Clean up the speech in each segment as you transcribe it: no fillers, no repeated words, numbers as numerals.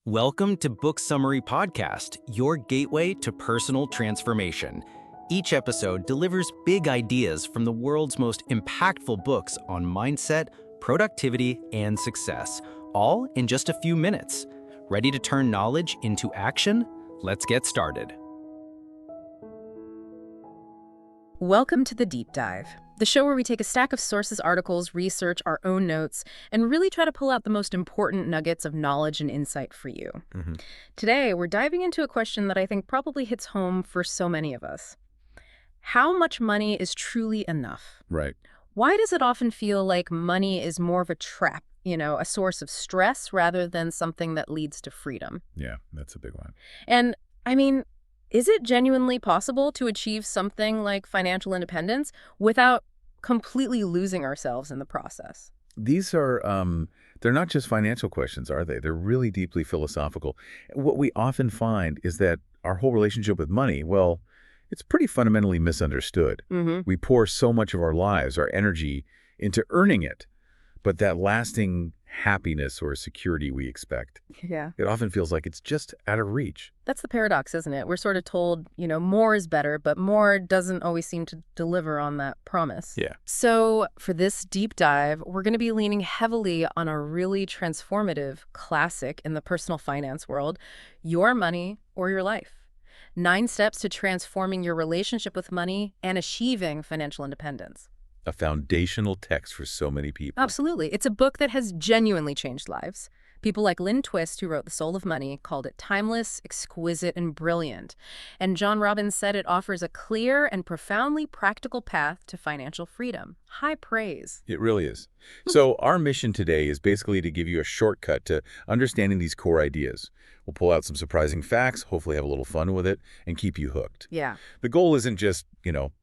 Welcome to Book Summary Podcast, your gateway to personal transformation. Each episode delivers big ideas from the world's most impactful books on mindset, productivity, and success, all in just a few minutes. Ready to turn knowledge into action? Let's get started. Welcome to The Deep Dive, the show where we take a stack of sources, articles, research, our own notes, and really try to pull out the most important nuggets of knowledge and insight for you. Today, we're diving into a question that I think probably hits home for so many of us. How much money is truly enough? Right. Why does it often feel like money is more of a trap, a source of stress rather than something that leads to freedom? Yeah, that's a big one. And, is it genuinely possible to achieve something like financial independence without completely losing ourselves in the process? These are, they're not just financial questions, are they? They're really deeply philosophical. What we often find is that our whole relationship with money, well, it's pretty fundamentally misunderstood. We pour so much of our lives, our energy, into earning it, but that lasting happiness or security we expect, it often feels like it's just out of reach. That's the paradox, isn't it? We're sort of told, more is better, but more doesn't always seem to deliver on that promise. Yeah. So for this deep dive, we're going to be leaning heavily on a really transformative classic in the personal finance world, Your Money or Your Life. 9 steps to transforming your relationship with money and achieving financial independence. A foundational text for so many people. Absolutely. It's a book that has genuinely changed lives. People like Lynn Twist, who wrote The Soul of Money, called it timeless, exquisite, and brilliant. And John Robbins said it offers a clear and profoundly practical path to financial freedom. High praise. It really is. So our mission today is basically to give you a shortcut to understanding these core ideas. We'll pull out some surprising facts, hopefully have a little fun with it, and keep you hooked. Yeah. The goal isn't just,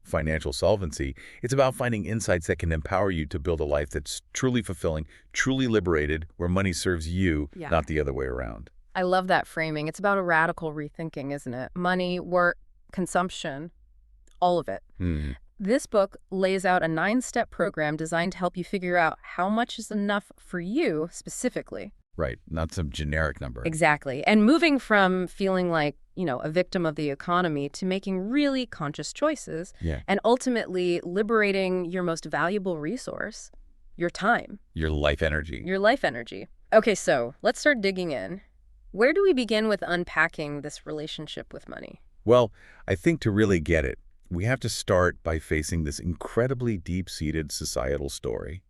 financial solvency. It's about finding insights that can empower you to build a life that's truly fulfilling, truly liberated, where money serves you, not the other way around. I love that framing. It's about a radical rethinking, isn't it? Money, work, consumption, all of it. This book lays out a 9-step program designed to help you figure out how much is enough for you specifically. Right, not some generic number. Exactly. And moving from feeling like, a victim of the economy to making really conscious choices and ultimately liberating your most valuable resource, your time. Your life energy. Your life energy. Okay, so let's start digging in. Where do we begin with unpacking this relationship with money? Well, I think to really get it, we have to start by facing this incredibly deep-seated societal story.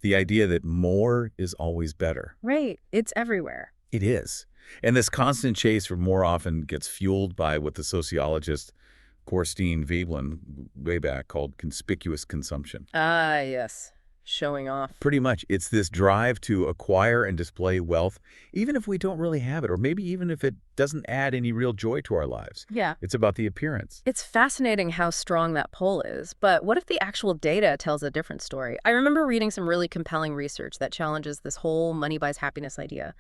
The idea that more is always better. Right. It's everywhere. It is. And this constant chase for more often gets fueled by what the sociologist Corstine Veblen way back called conspicuous consumption. Ah, yes. Showing off. Pretty much. It's this drive to acquire and display wealth, even if we don't really have it, or maybe even if it doesn't add any real joy to our lives. Yeah. It's about the appearance. It's fascinating how strong that pull is, but what if the actual data tells a different story? I remember reading some really compelling research that challenges this whole money buys happiness idea.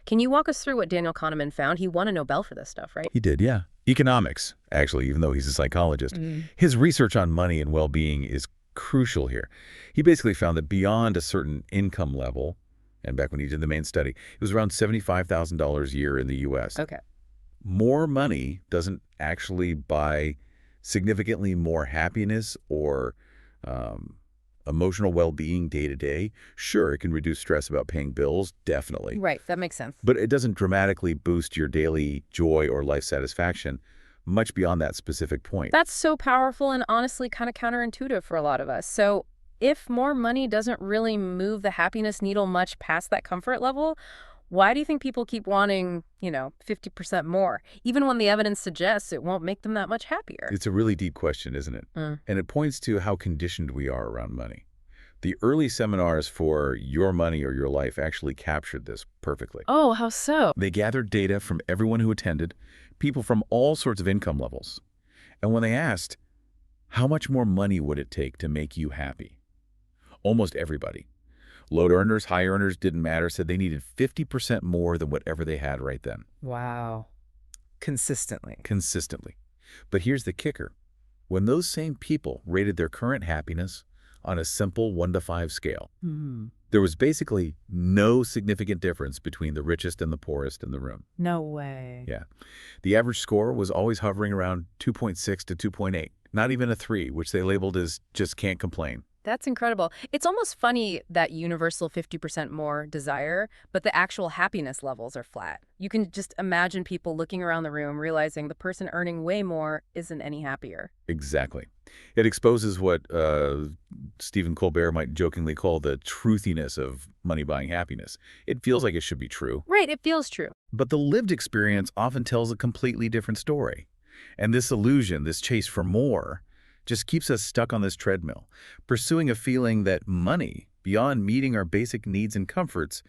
Can you walk us through what Daniel Kahneman found? He won a Nobel for this stuff, right? He did, yeah. Economics, actually, even though he's a psychologist. His research on money and well-being is crucial here. He basically found that beyond a certain income level, and back when he did the main study, it was around $75,000 a year in the U.S. Okay. More money doesn't actually buy significantly more happiness or emotional well-being day to day. Sure, it can reduce stress about paying bills, definitely. Right, that makes sense. But it doesn't dramatically boost your daily joy or life satisfaction much beyond that specific point. That's so powerful and honestly kind of counterintuitive for a lot of us. So if more money doesn't really move the happiness needle much past that comfort level, why do you think people keep wanting, 50% more, even when the evidence suggests it won't make them that much happier? It's a really deep question, isn't it? And it points to how conditioned we are around money. The early seminars for Your Money or Your Life actually captured this perfectly. Oh, how so? They gathered data from everyone who attended, people from all sorts of income levels. And when they asked, how much more money would it take to make you happy? Almost everybody, low earners, high earners, didn't matter, said they needed 50% more than whatever they had right then. Wow. Consistently. Consistently. But here's the kicker. When those same people rated their current happiness on a simple 1 to 5 scale, There was basically no significant difference between the richest and the poorest in the room. No way. Yeah. The average score was always hovering around 2.6 to 2.8, not even a 3, which they labeled as just can't complain. That's incredible. It's almost funny that universal 50% more desire, but the actual happiness levels are flat. You can just imagine people looking around the room realizing the person earning way more isn't any happier. Exactly. It exposes what Stephen Colbert might jokingly call the truthiness of money buying happiness. It feels like it should be true. Right, it feels true. But the lived experience often tells a completely different story. And this illusion, this chase for more, just keeps us stuck on this treadmill, pursuing a feeling that money, beyond meeting our basic needs and comforts,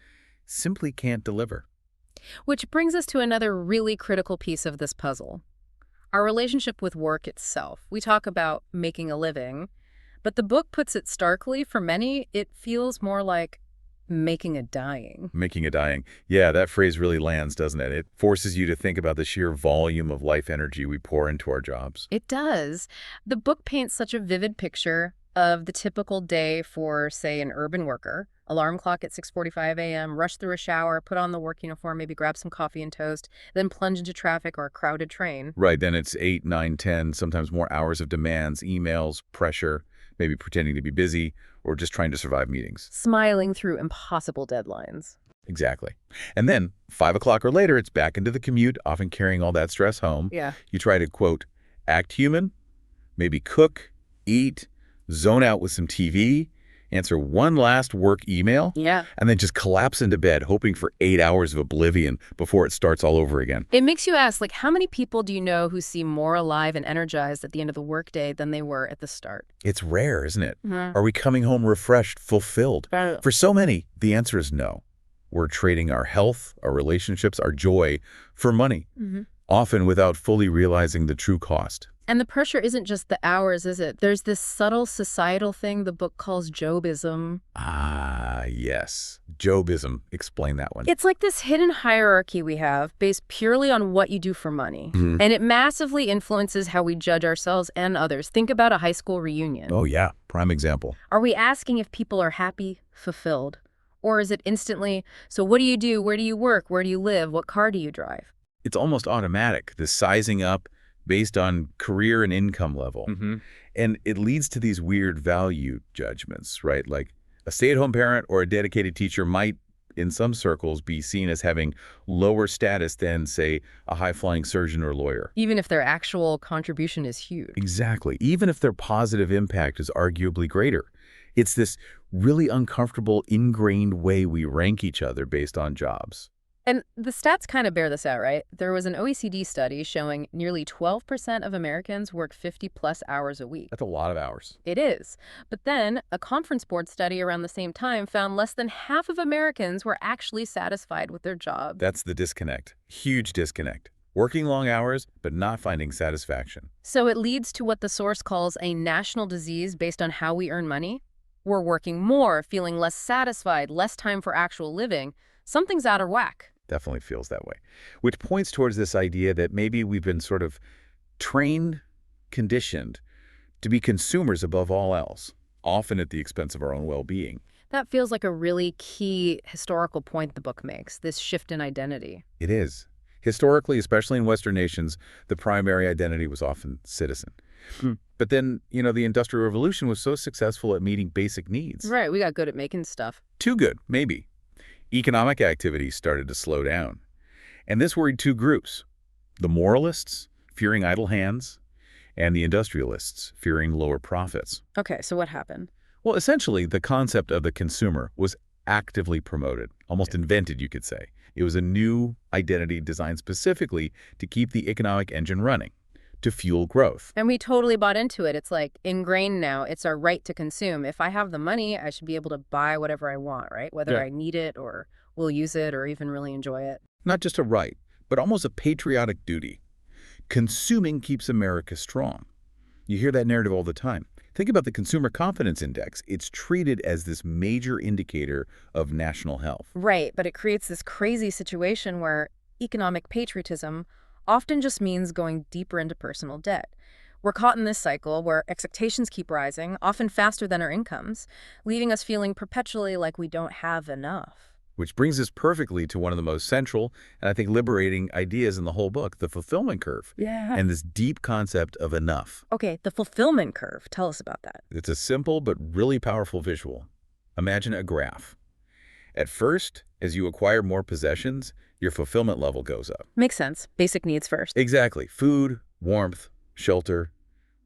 simply can't deliver. Which brings us to another really critical piece of this puzzle. Our relationship with work itself. We talk about making a living, but the book puts it starkly. For many, it feels more like making a dying. Making a dying. Yeah, that phrase really lands, doesn't it? It forces you to think about the sheer volume of life energy we pour into our jobs. It does. The book paints such a vivid picture of the typical day for, say, an urban worker. Alarm clock at 6:45 a.m., rush through a shower, put on the work uniform, maybe grab some coffee and toast, then plunge into traffic or a crowded train. Right, then it's 8, 9, 10, sometimes more hours of demands, emails, pressure, maybe pretending to be busy, or just trying to survive meetings. Smiling through impossible deadlines. Exactly. And then 5 o'clock or later, it's back into the commute, often carrying all that stress home. Yeah. You try to, quote, act human, maybe cook, eat, zone out with some TV, answer one last work email, Yeah. and then just collapse into bed, hoping for 8 hours of oblivion before it starts all over again. It makes you ask, like, how many people do you know who seem more alive and energized at the end of the workday than they were at the start? It's rare, isn't it? Mhm. Are we coming home refreshed, fulfilled? Right. For so many, the answer is no. We're trading our health, our relationships, our joy for money, often without fully realizing the true cost. And the pressure isn't just the hours, is it? There's this subtle societal thing the book calls Jobism. Ah, yes. Jobism. Explain that one. It's like this hidden hierarchy we have based purely on what you do for money. Mhm. And it massively influences how we judge ourselves and others. Think about a high school reunion. Oh, yeah. Prime example. Are we asking if people are happy, fulfilled? Or is it instantly, so what do you do? Where do you work? Where do you live? What car do you drive? It's almost automatic, this sizing up based on career and income level. And it leads to these weird value judgments, right? Like a stay-at-home parent or a dedicated teacher might, in some circles, be seen as having lower status than, say, a high-flying surgeon or lawyer. Even if their actual contribution is huge. Exactly. Even if their positive impact is arguably greater. It's this really uncomfortable, ingrained way we rank each other based on jobs. And the stats kind of bear this out, right? There was an OECD study showing nearly 12% of Americans work 50-plus hours a week. That's a lot of hours. It is. But then a conference board study around the same time found less than half of Americans were actually satisfied with their job. That's the disconnect. Huge disconnect. Working long hours, but not finding satisfaction. So it leads to what the source calls a national disease based on how we earn money. We're working more, feeling less satisfied, less time for actual living. Something's out of whack. Definitely feels that way. Which points towards this idea that maybe we've been sort of trained, conditioned to be consumers above all else, often at the expense of our own well-being. That feels like a really key historical point the book makes, this shift in identity. It is. Historically, especially in Western nations, the primary identity was often citizen. But then, the Industrial Revolution was so successful at meeting basic needs. Right, we got good at making stuff. Too good, maybe. Economic activity started to slow down. And this worried two groups: the moralists, fearing idle hands, and the industrialists, fearing lower profits. Okay, so what happened? Well, essentially, the concept of the consumer was actively promoted, almost invented, you could say. It was a new identity designed specifically to keep the economic engine running, to fuel growth. And we totally bought into it. It's like ingrained now. It's our right to consume. If I have the money, I should be able to buy whatever I want, right? Whether I need it or will use it or even really enjoy it. Not just a right, but almost a patriotic duty. Consuming keeps America strong. You hear that narrative all the time. Think about the Consumer Confidence Index. It's treated as this major indicator of national health. Right, but it creates this crazy situation where economic patriotism often just means going deeper into personal debt, We're caught in this cycle where expectations keep rising, often faster than our incomes, leaving us feeling perpetually like we don't have enough. Which brings us perfectly to one of the most central and I think liberating ideas in the whole book, the fulfillment curve. Yeah. And this deep concept of enough. Okay, the fulfillment curve. Tell us about that. It's a simple but really powerful visual. Imagine a graph. At first, as you acquire more possessions, your fulfillment level goes up. Makes sense. Basic needs first. Exactly. Food, warmth, shelter.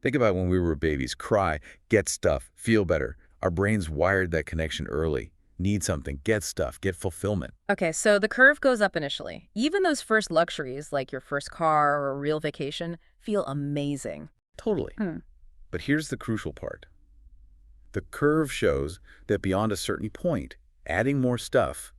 Think about when we were babies. Cry, get stuff, feel better. Our brains wired that connection early. Need something, get stuff, get fulfillment. Okay, so the curve goes up initially. Even those first luxuries, like your first car or a real vacation, feel amazing. Totally. But here's the crucial part. The curve shows that beyond a certain point, adding more stuff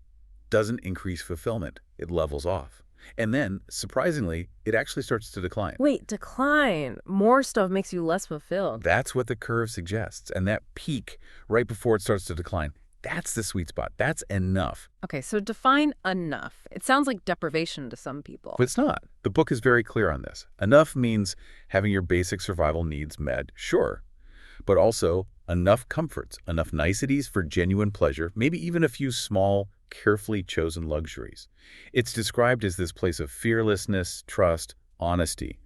doesn't increase fulfillment. It levels off. And then, surprisingly, it actually starts to decline. Wait, decline. More stuff makes you less fulfilled. That's what the curve suggests. And that peak, right before it starts to decline, that's the sweet spot. That's enough. Okay, so define enough. It sounds like deprivation to some people. But it's not. The book is very clear on this. Enough means having your basic survival needs met, sure, but also enough comforts, enough niceties for genuine pleasure, maybe even a few small, carefully chosen luxuries. It's described as this place of fearlessness, trust, honesty.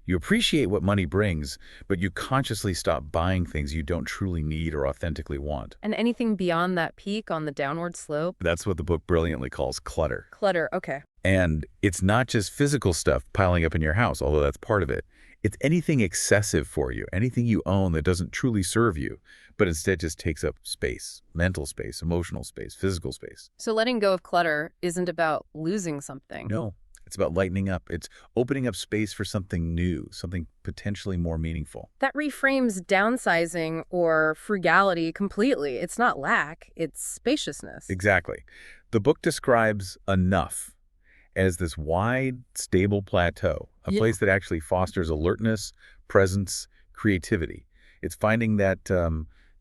You appreciate what money brings, but you consciously stop buying things you don't truly need or authentically want. And anything beyond that peak on the downward slope? That's what the book brilliantly calls clutter. Clutter, okay. And it's not just physical stuff piling up in your house, although that's part of it. It's anything excessive for you, anything you own that doesn't truly serve you, but instead just takes up space, mental space, emotional space, physical space. So letting go of clutter isn't about losing something. No, it's about lightening up. It's opening up space for something new, something potentially more meaningful. That reframes downsizing or frugality completely. It's not lack, it's spaciousness. Exactly. The book describes enough as this wide, stable plateau, a place that actually fosters alertness, presence, creativity. It's finding that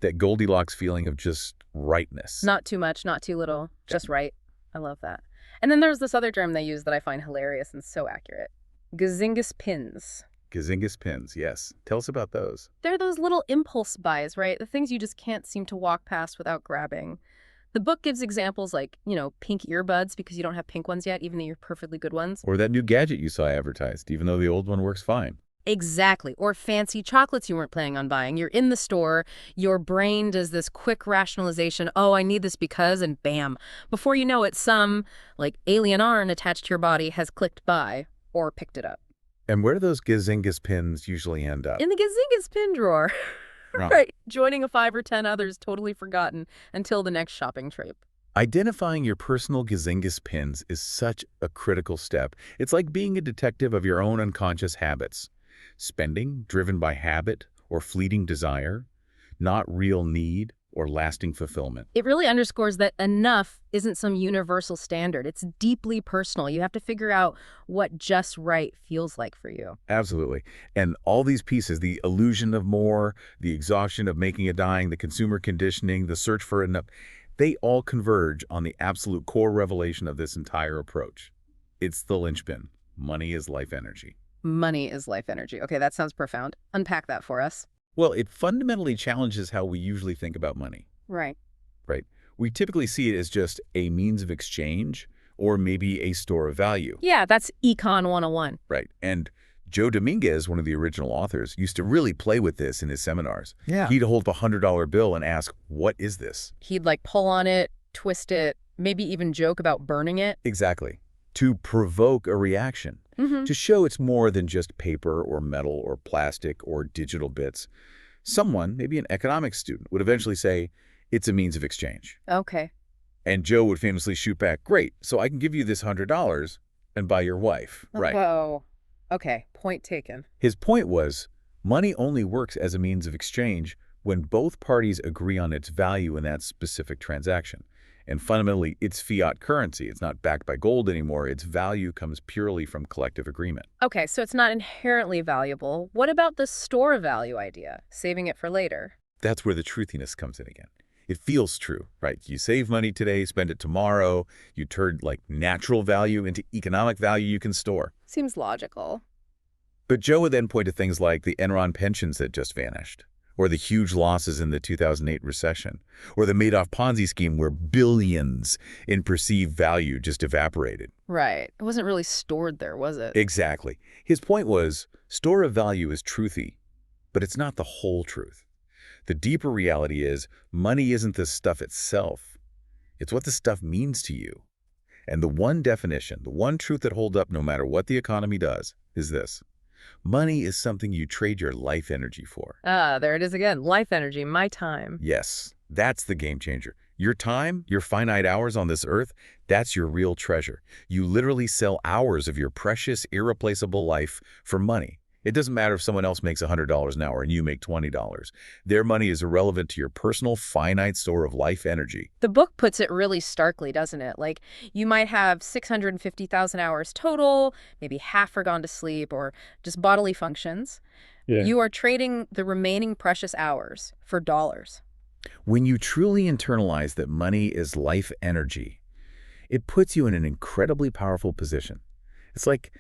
that Goldilocks feeling of just rightness. Not too much, not too little, just right. I love that. And then there's this other term they use that I find hilarious and so accurate. Gazingas pins. Gazingas pins, yes. Tell us about those. They're those little impulse buys, right? The things you just can't seem to walk past without grabbing. The book gives examples like, pink earbuds because you don't have pink ones yet, even though you're perfectly good ones. Or that new gadget you saw advertised, even though the old one works fine. Exactly. Or fancy chocolates you weren't planning on buying. You're in the store, your brain does this quick rationalization, oh, I need this because, and bam. Before you know it, some, alien arm attached to your body has clicked buy or picked it up. And where do those Gazingas pins usually end up? In the Gazingas pin drawer. Right. Joining a 5 or 10 others totally forgotten until the next shopping trip. Identifying your personal Gazingas pins is such a critical step. It's like being a detective of your own unconscious habits. Spending driven by habit or fleeting desire, not real need or lasting fulfillment. It really underscores that enough isn't some universal standard. It's deeply personal. You have to figure out what just right feels like for you. Absolutely. And all these pieces, the illusion of more, the exhaustion of making a dime, the consumer conditioning, the search for enough, they all converge on the absolute core revelation of this entire approach. It's the linchpin. Money is life energy. Money is life energy. Okay, that sounds profound. Unpack that for us. Well, it fundamentally challenges how we usually think about money. Right. Right. We typically see it as just a means of exchange or maybe a store of value. Yeah, that's Econ 101. Right. And Joe Dominguez, one of the original authors, used to really play with this in his seminars. Yeah. He'd hold a $100 bill and ask, what is this? He'd pull on it, twist it, maybe even joke about burning it. Exactly. To provoke a reaction. To show it's more than just paper or metal or plastic or digital bits. Someone, maybe an economics student, would eventually say, it's a means of exchange. Okay. And Joe would famously shoot back, great, so I can give you this $100 and buy your wife. Right. Whoa. Okay, point taken. His point was, money only works as a means of exchange when both parties agree on its value in that specific transaction. And fundamentally, it's fiat currency. It's not backed by gold anymore. Its value comes purely from collective agreement. Okay, so it's not inherently valuable. What about the store value idea, saving it for later? That's where the truthiness comes in again. It feels true, right? You save money today, spend it tomorrow. You turn natural value into economic value you can store. Seems logical. But Joe would then point to things like the Enron pensions that just vanished, or the huge losses in the 2008 recession, or the Madoff Ponzi scheme where billions in perceived value just evaporated. Right. It wasn't really stored there, was it? Exactly. His point was, store of value is truthy, but it's not the whole truth. The deeper reality is, money isn't the stuff itself. It's what the stuff means to you. And the one definition, the one truth that holds up no matter what the economy does, is this. Money is something you trade your life energy for. Ah, there it is again. Life energy, my time. Yes, that's the game changer. Your time, your finite hours on this earth, that's your real treasure. You literally sell hours of your precious, irreplaceable life for money. It doesn't matter if someone else makes $100 an hour and you make $20. Their money is irrelevant to your personal, finite store of life energy. The book puts it really starkly, doesn't it? Like, you might have 650,000 hours total, maybe half are gone to sleep or just bodily functions. Yeah. You are trading the remaining precious hours for dollars. When you truly internalize that money is life energy, it puts you in an incredibly powerful position. It's like,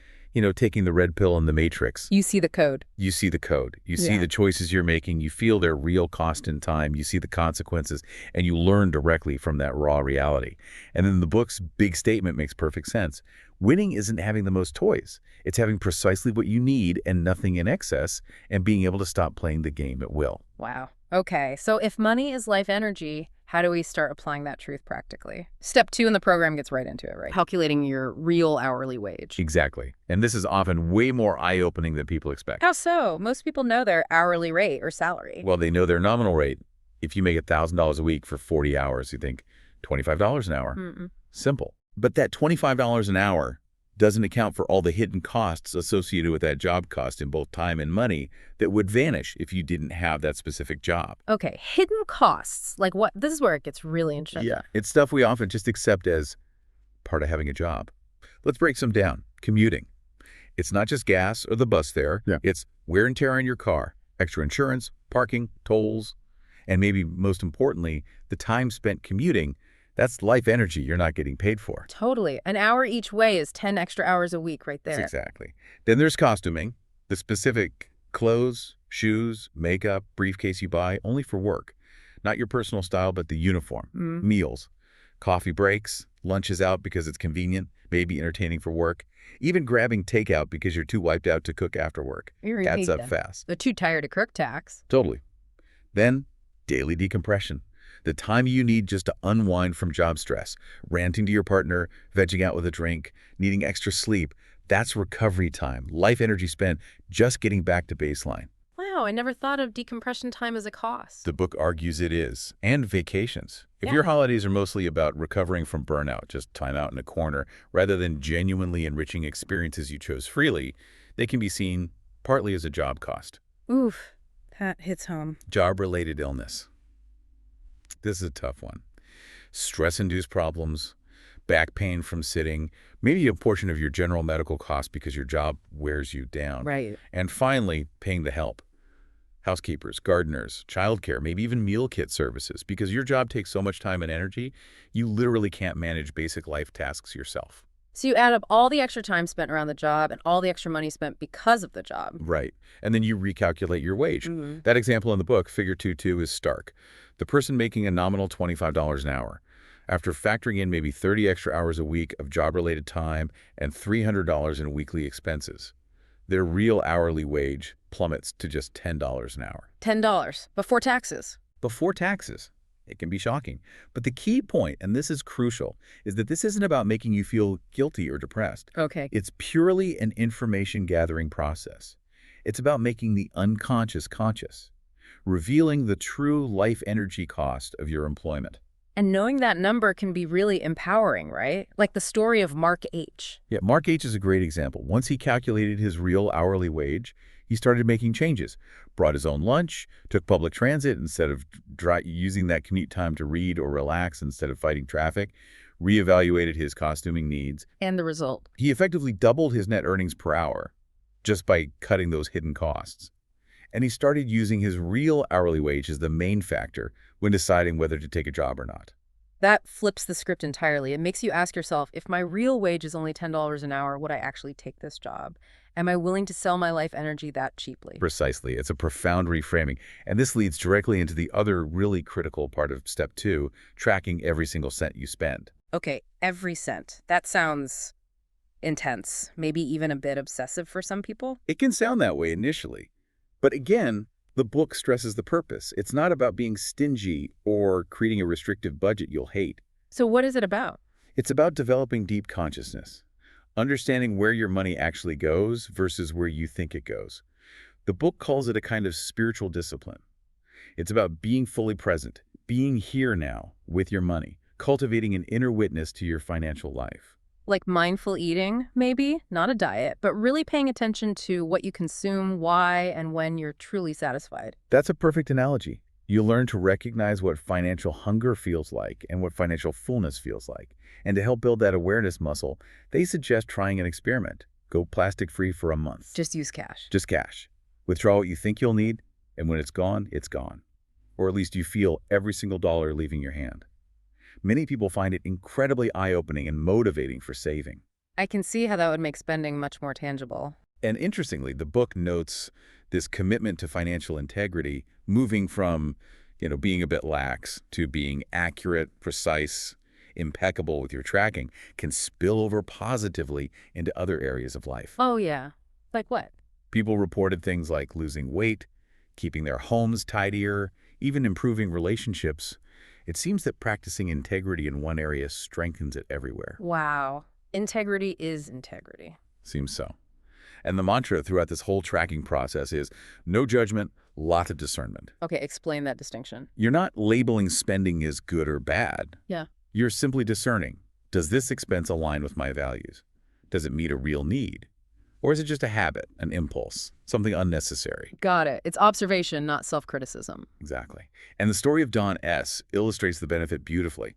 taking the red pill in the Matrix. You see the code. You see the code. You see the choices you're making. You feel their real cost in time. You see the consequences, and you learn directly from that raw reality. And then the book's big statement makes perfect sense. Winning isn't having the most toys. It's having precisely what you need and nothing in excess, and being able to stop playing the game at will. Wow. Okay, so if money is life energy, how do we start applying that truth practically? Step 2 in the program gets right into it, right? Calculating your real hourly wage. Exactly. And this is often way more eye-opening than people expect. How so? Most people know their hourly rate or salary. Well, they know their nominal rate. If you make $1,000 a week for 40 hours, you think $25 an hour. Simple. But that $25 an hour doesn't account for all the hidden costs associated with that job cost in both time and money that would vanish if you didn't have that specific job. Okay, hidden costs. Like what? This is where it gets really interesting. Yeah, it's stuff we often just accept as part of having a job. Let's break some down. Commuting. It's not just gas or the bus fare. Yeah. It's wear and tear on your car, extra insurance, parking, tolls, and maybe most importantly, the time spent commuting. That's life energy you're not getting paid for. Totally. An hour each way is 10 extra hours a week right there. Exactly. Then there's costuming, the specific clothes, shoes, makeup, briefcase you buy only for work. Not your personal style, but the uniform. Meals, coffee breaks, lunches out because it's convenient, maybe entertaining for work. Even grabbing takeout because you're too wiped out to cook after work. That's up fast. The too tired to cook tax. Totally. Then daily decompression. The time you need just to unwind from job stress, ranting to your partner, vegging out with a drink, needing extra sleep. That's recovery time, life energy spent just getting back to baseline. Wow, I never thought of decompression time as a cost. The book argues it is. And vacations. If your holidays are mostly about recovering from burnout, just time out in a corner, rather than genuinely enriching experiences you chose freely, they can be seen partly as a job cost. Oof, that hits home. Job-related illness. This is a tough one. Stress-induced problems, back pain from sitting, maybe a portion of your general medical costs because your job wears you down. Right. And finally, paying the help. Housekeepers, gardeners, childcare, maybe even meal kit services. Because your job takes so much time and energy, you literally can't manage basic life tasks yourself. So you add up all the extra time spent around the job and all the extra money spent because of the job. Right. And then you recalculate your wage. That example in the book, figure 2.2, is stark. The person making a nominal $25 an hour, after factoring in maybe 30 extra hours a week of job-related time and $300 in weekly expenses, their real hourly wage plummets to just $10 an hour. $10 before taxes. Before taxes. It can be shocking. But the key point, and this is crucial, is that this isn't about making you feel guilty or depressed. Okay. It's purely an information gathering process. It's about making the unconscious conscious, revealing the true life energy cost of your employment. And knowing that number can be really empowering, right? Like the story of Mark H. Yeah, Mark H. is a great example. Once he calculated his real hourly wage, he started making changes. Brought his own lunch, took public transit instead of using that commute time to read or relax instead of fighting traffic, reevaluated his costuming needs. And the result? He effectively doubled his net earnings per hour just by cutting those hidden costs. And he started using his real hourly wage as the main factor when deciding whether to take a job or not. That flips the script entirely. It makes you ask yourself, if my real wage is only $10 an hour, would I actually take this job? Am I willing to sell my life energy that cheaply? Precisely. It's a profound reframing. And this leads directly into the other really critical part of step 2, tracking every single cent you spend. Okay, every cent. That sounds intense, maybe even a bit obsessive for some people. It can sound that way initially. But again, the book stresses the purpose. It's not about being stingy or creating a restrictive budget you'll hate. So what is it about? It's about developing deep consciousness, understanding where your money actually goes versus where you think it goes. The book calls it a kind of spiritual discipline. It's about being fully present, being here now with your money, cultivating an inner witness to your financial life. Like mindful eating, maybe? Not a diet, but really paying attention to what you consume, why, and when you're truly satisfied. That's a perfect analogy. You learn to recognize what financial hunger feels like and what financial fullness feels like. And to help build that awareness muscle, they suggest trying an experiment. Go plastic-free for a month. Just use cash. Just cash. Withdraw what you think you'll need, and when it's gone, it's gone. Or at least you feel every single dollar leaving your hand. Many people find it incredibly eye-opening and motivating for saving. I can see how that would make spending much more tangible. And interestingly, the book notes this commitment to financial integrity, moving from, being a bit lax to being accurate, precise, impeccable with your tracking, can spill over positively into other areas of life. Oh, yeah. Like what? People reported things like losing weight, keeping their homes tidier, even improving relationships. It seems that practicing integrity in one area strengthens it everywhere. Wow. Integrity is integrity. Seems so. And the mantra throughout this whole tracking process is no judgment, lot of discernment. Okay, explain that distinction. You're not labeling spending as good or bad. Yeah. You're simply discerning. Does this expense align with my values? Does it meet a real need? Or is it just a habit, an impulse, something unnecessary? Got it. It's observation, not self-criticism. Exactly. And the story of Don S. illustrates the benefit beautifully.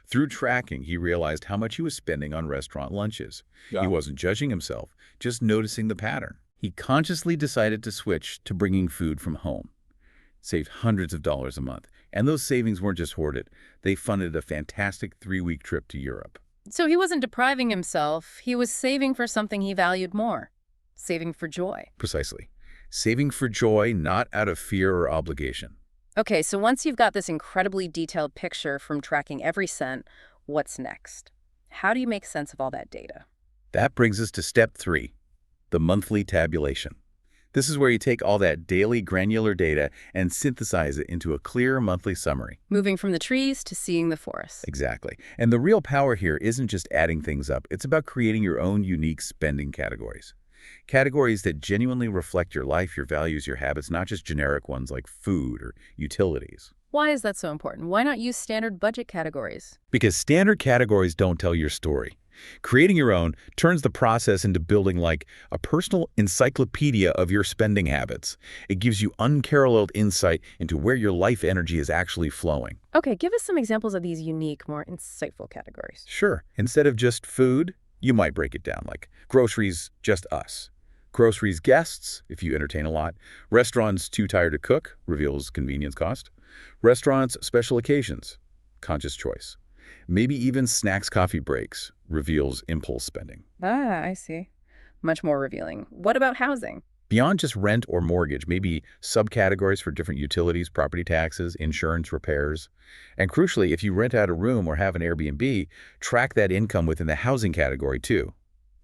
Through tracking, he realized how much he was spending on restaurant lunches. Yeah. He wasn't judging himself, just noticing the pattern. He consciously decided to switch to bringing food from home. Saved hundreds of dollars a month. And those savings weren't just hoarded. They funded a fantastic 3-week trip to Europe. So he wasn't depriving himself. He was saving for something he valued more. Saving for joy. Precisely. Saving for joy, not out of fear or obligation. Okay, so once you've got this incredibly detailed picture from tracking every cent, what's next? How do you make sense of all that data? That brings us to step 3, the monthly tabulation. This is where you take all that daily granular data and synthesize it into a clear monthly summary. Moving from the trees to seeing the forest. Exactly. And the real power here isn't just adding things up. It's about creating your own unique spending categories. Categories that genuinely reflect your life, your values, your habits, not just generic ones like food or utilities. Why is that so important? Why not use standard budget categories? Because standard categories don't tell your story. Creating your own turns the process into building like a personal encyclopedia of your spending habits. It gives you unparalleled insight into where your life energy is actually flowing. Okay, give us some examples of these unique, more insightful categories. Sure. Instead of just food, you might break it down like groceries, just us. Groceries, guests, if you entertain a lot. Restaurants, too tired to cook, reveals convenience cost. Restaurants, special occasions, conscious choice. Maybe even snacks, coffee breaks, reveals impulse spending. Ah, I see. Much more revealing. What about housing? Beyond just rent or mortgage, maybe subcategories for different utilities, property taxes, insurance, repairs. And crucially, if you rent out a room or have an Airbnb, track that income within the housing category too.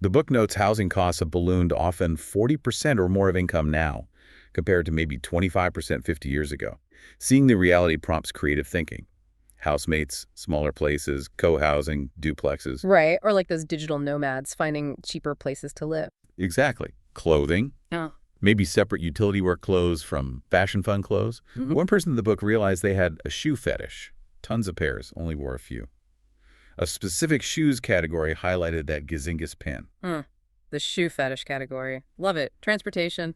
The book notes housing costs have ballooned often 40% or more of income now, compared to maybe 25% 50 years ago. Seeing the reality prompts creative thinking. Housemates, smaller places, co-housing, duplexes. Right, or like those digital nomads finding cheaper places to live. Exactly. Clothing. Oh. Maybe separate utility work clothes from fashion fun clothes. One person in the book realized they had a shoe fetish. Tons of pairs, only wore a few. A specific shoes category highlighted that Gazingas pin. The shoe fetish category. Love it. Transportation.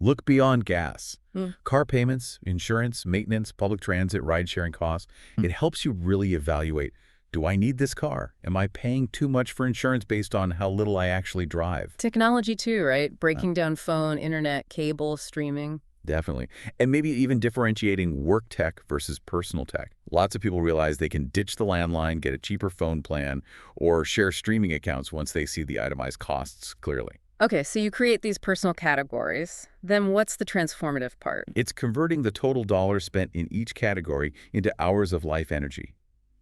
Look beyond gas. Car payments, insurance, maintenance, public transit, ride-sharing costs. It helps you really evaluate, do I need this car? Am I paying too much for insurance based on how little I actually drive? Technology too, right? Breaking down phone, internet, cable, streaming. Definitely. And maybe even differentiating work tech versus personal tech. Lots of people realize they can ditch the landline, get a cheaper phone plan, or share streaming accounts once they see the itemized costs clearly. Okay, so you create these personal categories. Then what's the transformative part? It's converting the total dollars spent in each category into hours of life energy,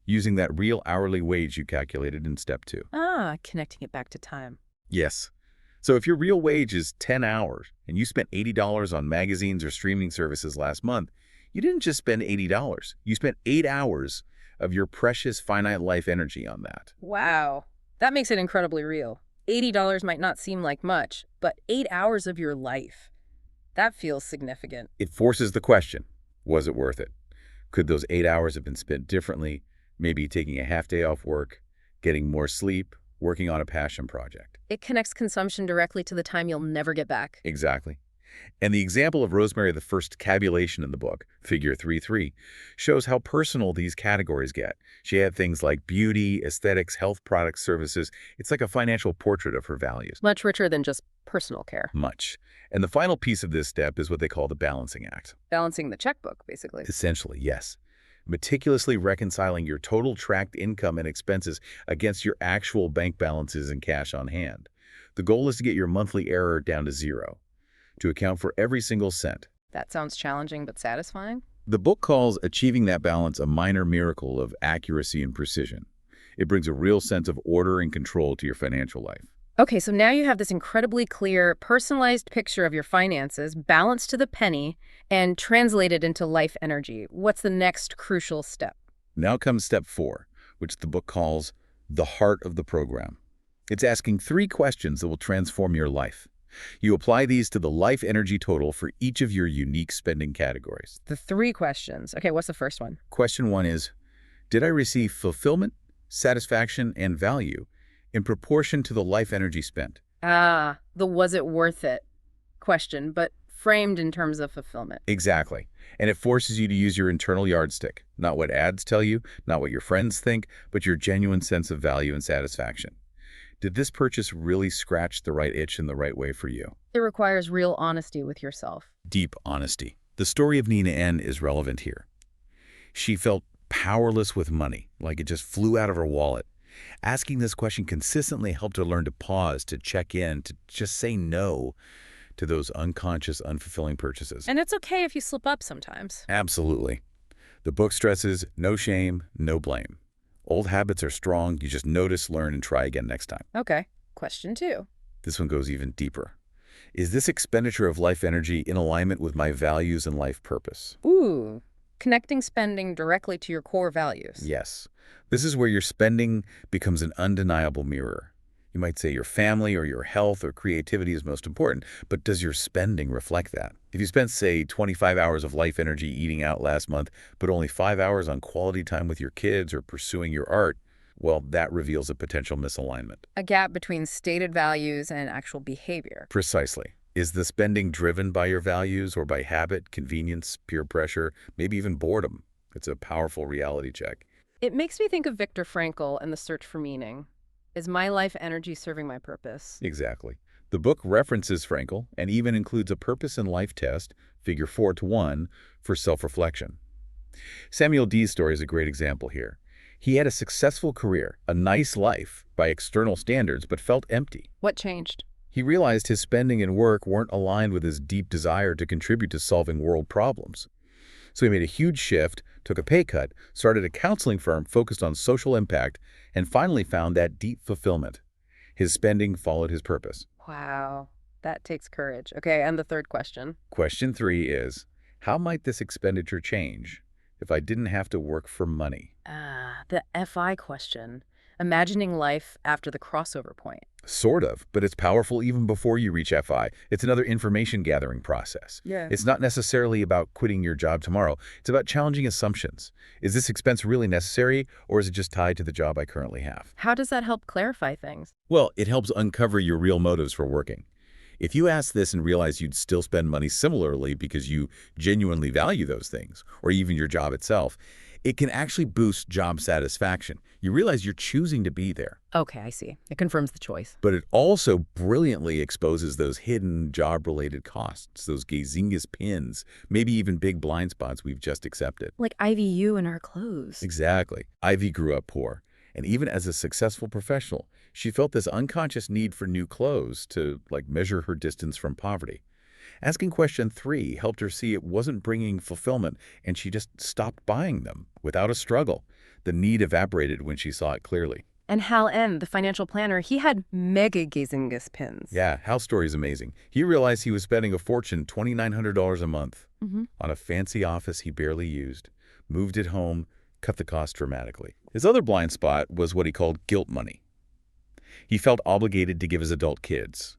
using that real hourly wage you calculated in step 2. Ah, connecting it back to time. Yes. So if your real wage is 10 hours and you spent $80 on magazines or streaming services last month, you didn't just spend $80. You spent 8 hours of your precious finite life energy on that. Wow, that makes it incredibly real. $80 might not seem like much, but 8 hours of your life. That feels significant. It forces the question, was it worth it? Could those 8 hours have been spent differently, maybe taking a half day off work, getting more sleep, working on a passion project? It connects consumption directly to the time you'll never get back. Exactly. And the example of Rosemary the First tabulation in the book, figure 3.3, shows how personal these categories get. She had things like beauty, aesthetics, health products, services. It's like a financial portrait of her values. Much richer than just personal care. Much. And the final piece of this step is what they call the balancing act. Balancing the checkbook, basically. Essentially, yes. Meticulously reconciling your total tracked income and expenses against your actual bank balances and cash on hand. The goal is to get your monthly error down to 0, to account for every single cent. That sounds challenging but satisfying. The book calls achieving that balance a minor miracle of accuracy and precision. It brings a real sense of order and control to your financial life. Okay, so now you have this incredibly clear, personalized picture of your finances, balanced to the penny, and translated into life energy. What's the next crucial step? Now comes step 4, which the book calls the heart of the program. It's asking 3 questions that will transform your life. You apply these to the life energy total for each of your unique spending categories. The 3 questions. Okay, what's the first one? Question 1 is, did I receive fulfillment, satisfaction, and value in proportion to the life energy spent? Ah, the was it worth it question, but framed in terms of fulfillment. Exactly. And it forces you to use your internal yardstick, not what ads tell you, not what your friends think, but your genuine sense of value and satisfaction. Did this purchase really scratch the right itch in the right way for you? It requires real honesty with yourself. Deep honesty. The story of Nina N. is relevant here. She felt powerless with money, like it just flew out of her wallet. Asking this question consistently helped her learn to pause, to check in, to just say no to those unconscious, unfulfilling purchases. And it's okay if you slip up sometimes. Absolutely. The book stresses no shame, no blame. Old habits are strong. You just notice, learn, and try again next time. Okay. Question 2. This one goes even deeper. Is this expenditure of life energy in alignment with my values and life purpose? Ooh, connecting spending directly to your core values. Yes. This is where your spending becomes an undeniable mirror. You might say your family or your health or creativity is most important, but does your spending reflect that? If you spent, say, 25 hours of life energy eating out last month, but only 5 hours on quality time with your kids or pursuing your art, well, that reveals a potential misalignment. A gap between stated values and actual behavior. Precisely. Is the spending driven by your values or by habit, convenience, peer pressure, maybe even boredom? It's a powerful reality check. It makes me think of Viktor Frankl and the search for meaning. Is my life energy serving my purpose? Exactly. The book references Frankl and even includes a purpose in life test, figure 4:1, for self-reflection. Samuel D's story is a great example here. He had a successful career, a nice life by external standards, but felt empty. What changed? He realized his spending and work weren't aligned with his deep desire to contribute to solving world problems. So he made a huge shift, took a pay cut, started a counseling firm focused on social impact, and finally found that deep fulfillment. His spending followed his purpose. Wow, that takes courage. Okay, and the third question. Question 3 is, how might this expenditure change if I didn't have to work for money? The FI question. Imagining life after the crossover point. Sort of, but it's powerful even before you reach FI. It's another information gathering process. Yeah. It's not necessarily about quitting your job tomorrow. It's about challenging assumptions. Is this expense really necessary, or is it just tied to the job I currently have? How does that help clarify things? Well, it helps uncover your real motives for working. If you ask this and realize you'd still spend money similarly because you genuinely value those things, or even your job itself, It can actually boost job satisfaction. You realize you're choosing to be there. Okay, I see. It confirms the choice. But it also brilliantly exposes those hidden job-related costs, those Dominguez pins, maybe even big blind spots we've just accepted. Like IVU in our clothes. Exactly. Ivy grew up poor, and even as a successful professional, she felt this unconscious need for new clothes to, measure her distance from poverty. Asking question 3 helped her see it wasn't bringing fulfillment, and she just stopped buying them without a struggle. The need evaporated when she saw it clearly. And Hal N., the financial planner, he had mega Dominguez pins. Yeah, Hal's story is amazing. He realized he was spending a fortune, $2,900 a month, on a fancy office he barely used, moved it home, cut the cost dramatically. His other blind spot was what he called guilt money. He felt obligated to give his adult kids.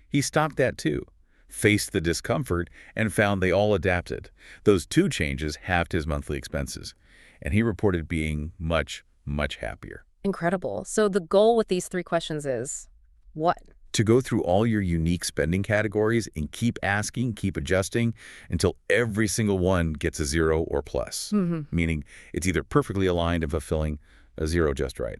He stopped that too, faced the discomfort, and found they all adapted. Those 2 changes halved his monthly expenses, and he reported being much, much happier. Incredible. So the goal with these 3 questions is what? To go through all your unique spending categories and keep asking, keep adjusting until every single one gets a 0 or plus, meaning it's either perfectly aligned and fulfilling, a 0 just right,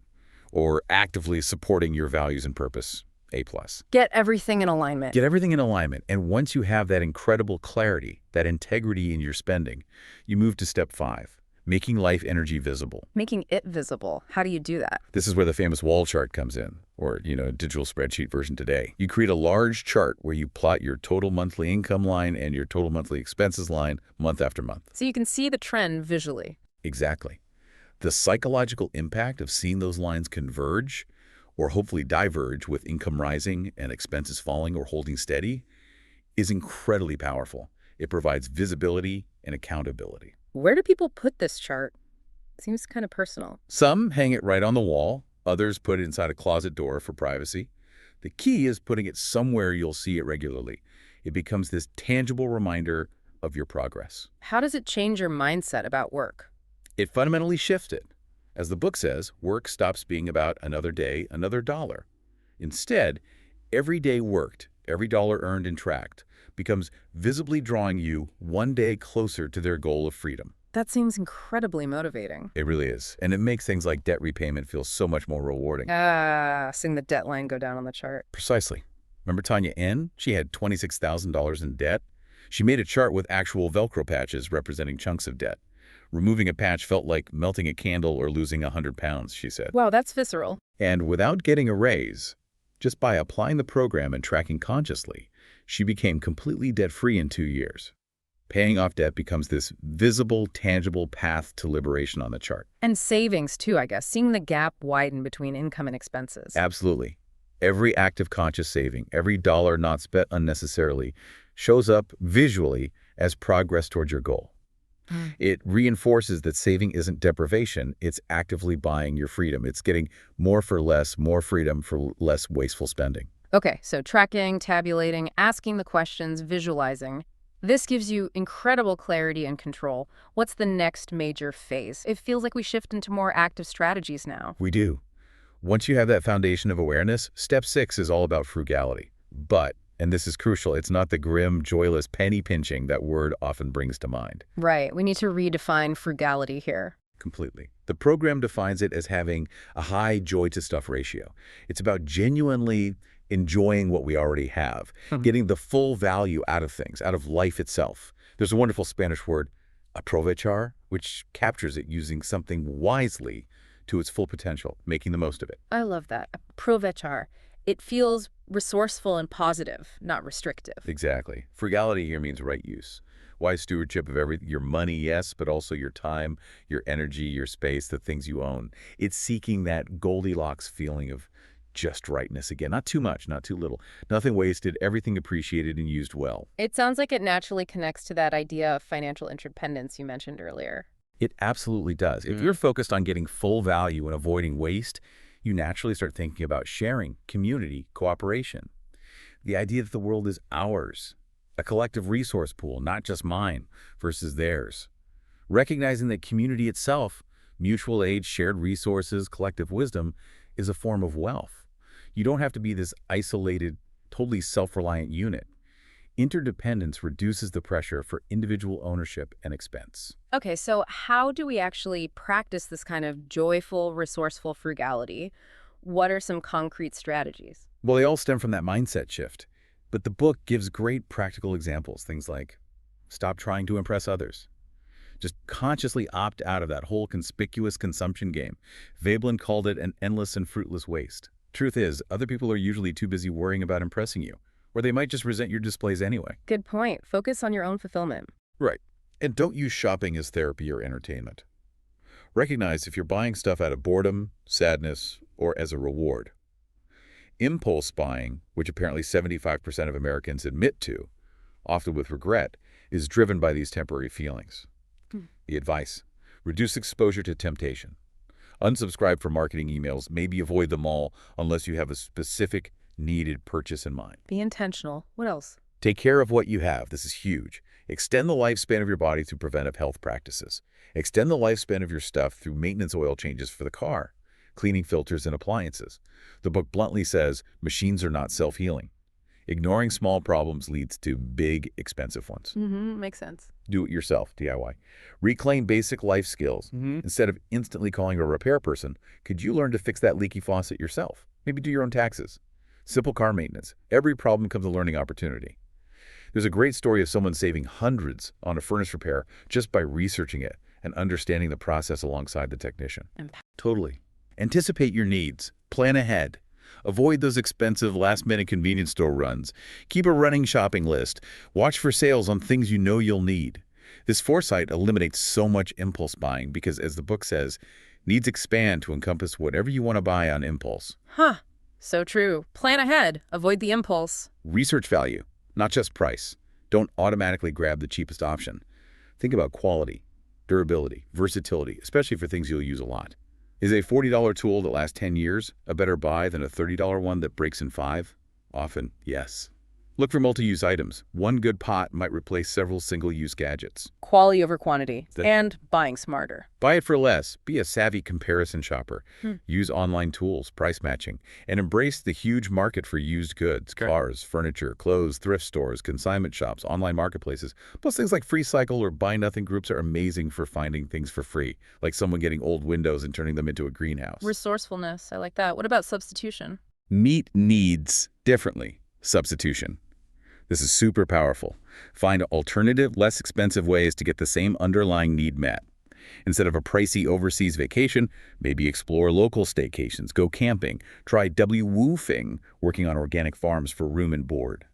or actively supporting your values and purpose, A+. Get everything in alignment. Get everything in alignment, and once you have that incredible clarity, that integrity in your spending, you move to step 5. Making life energy visible. Making it visible. How do you do that? This is where the famous wall chart comes in, or, digital spreadsheet version today. You create a large chart where you plot your total monthly income line and your total monthly expenses line month after month. So you can see the trend visually. Exactly. The psychological impact of seeing those lines converge, or hopefully diverge with income rising and expenses falling or holding steady, is incredibly powerful. It provides visibility and accountability. Where do people put this chart? Seems kind of personal. Some hang it right on the wall. Others put it inside a closet door for privacy. The key is putting it somewhere you'll see it regularly. It becomes this tangible reminder of your progress. How does it change your mindset about work? It fundamentally shifts it. As the book says, work stops being about another day, another dollar. Instead, every day worked, every dollar earned and tracked, becomes visibly drawing you one day closer to their goal of freedom. That seems incredibly motivating. It really is. And it makes things like debt repayment feel so much more rewarding. Seeing the debt line go down on the chart. Precisely. Remember Tanya N? She had $26,000 in debt. She made a chart with actual Velcro patches representing chunks of debt. Removing a patch felt like melting a candle or losing 100 pounds, she said. Wow, that's visceral. And without getting a raise, just by applying the program and tracking consciously, she became completely debt-free in 2 years. Paying off debt becomes this visible, tangible path to liberation on the chart. And savings, too, I guess. Seeing the gap widen between income and expenses. Absolutely. Every act of conscious saving, every dollar not spent unnecessarily, shows up visually as progress toward your goal. It reinforces that saving isn't deprivation. It's actively buying your freedom. It's getting more for less, more freedom for less wasteful spending. Okay, so tracking, tabulating, asking the questions, visualizing. This gives you incredible clarity and control. What's the next major phase? It feels like we shift into more active strategies now. We do. Once you have that foundation of awareness, step 6 is all about frugality. But, and this is crucial, it's not the grim, joyless penny pinching that word often brings to mind. Right. We need to redefine frugality here. Completely. The program defines it as having a high joy-to-stuff ratio. It's about genuinely enjoying what we already have, getting the full value out of things, out of life itself. There's a wonderful Spanish word, aprovechar, which captures it using something wisely to its full potential, making the most of it. I love that. Aprovechar. It feels resourceful and positive, not restrictive. Exactly. Frugality here means right use. Wise stewardship of your money, yes, but also your time, your energy, your space, the things you own. It's seeking that Goldilocks feeling of just rightness again. Not too much, not too little. Nothing wasted, everything appreciated and used well. It sounds like it naturally connects to that idea of financial interdependence you mentioned earlier. It absolutely does. If you're focused on getting full value and avoiding waste, you naturally start thinking about sharing, community, cooperation. The idea that the world is ours, a collective resource pool, not just mine versus theirs. Recognizing that community itself, mutual aid, shared resources, collective wisdom, is a form of wealth. You don't have to be this isolated, totally self-reliant unit. Interdependence reduces the pressure for individual ownership and expense. Okay, so how do we actually practice this kind of joyful, resourceful frugality? What are some concrete strategies? Well, they all stem from that mindset shift. But the book gives great practical examples, things like stop trying to impress others. Just consciously opt out of that whole conspicuous consumption game. Veblen called it an endless and fruitless waste. Truth is, other people are usually too busy worrying about impressing you, or they might just resent your displays anyway. Good point. Focus on your own fulfillment. Right. And don't use shopping as therapy or entertainment. Recognize if you're buying stuff out of boredom, sadness, or as a reward. Impulse buying, which apparently 75% of Americans admit to, often with regret, is driven by these temporary feelings. The advice: reduce exposure to temptation. Unsubscribe from marketing emails, maybe avoid them all unless you have a specific, needed purchase in mind. Be intentional. What else? Take care of what you have. This is huge. Extend the lifespan of your body through preventive health practices. Extend the lifespan of your stuff through maintenance oil changes for the car, cleaning filters and appliances. The book bluntly says machines are not self-healing. Ignoring small problems leads to big, expensive ones. Makes sense. Do it yourself, DIY. Reclaim basic life skills. Instead of instantly calling a repair person, could you learn to fix that leaky faucet yourself? Maybe do your own taxes. Simple car maintenance. Every problem becomes a learning opportunity. There's a great story of someone saving hundreds on a furnace repair just by researching it and understanding the process alongside the technician. Totally. Anticipate your needs. Plan ahead. Avoid those expensive last-minute convenience store runs. Keep a running shopping list. Watch for sales on things you know you'll need. This foresight eliminates so much impulse buying because, as the book says, needs expand to encompass whatever you want to buy on impulse. So true. Plan ahead. Avoid the impulse. Research value, not just price. Don't automatically grab the cheapest option. Think about quality, durability, versatility, especially for things you'll use a lot. Is a $40 tool that lasts 10 years a better buy than a $30 one that breaks in 5? Often, yes. Look for multi-use items. One good pot might replace several single-use gadgets. Quality over quantity. And buying smarter. Buy it for less. Be a savvy comparison shopper. Use online tools, price matching, and embrace the huge market for used goods, cars, furniture, clothes, thrift stores, consignment shops, online marketplaces. Plus things like Free Cycle or Buy Nothing groups are amazing for finding things for free, like someone getting old windows and turning them into a greenhouse. Resourcefulness. I like that. What about substitution? Meet needs differently. Substitution. This is super powerful. Find alternative, less expensive ways to get the same underlying need met. Instead of a pricey overseas vacation, maybe explore local staycations, go camping, try woofing, working on organic farms for room and board.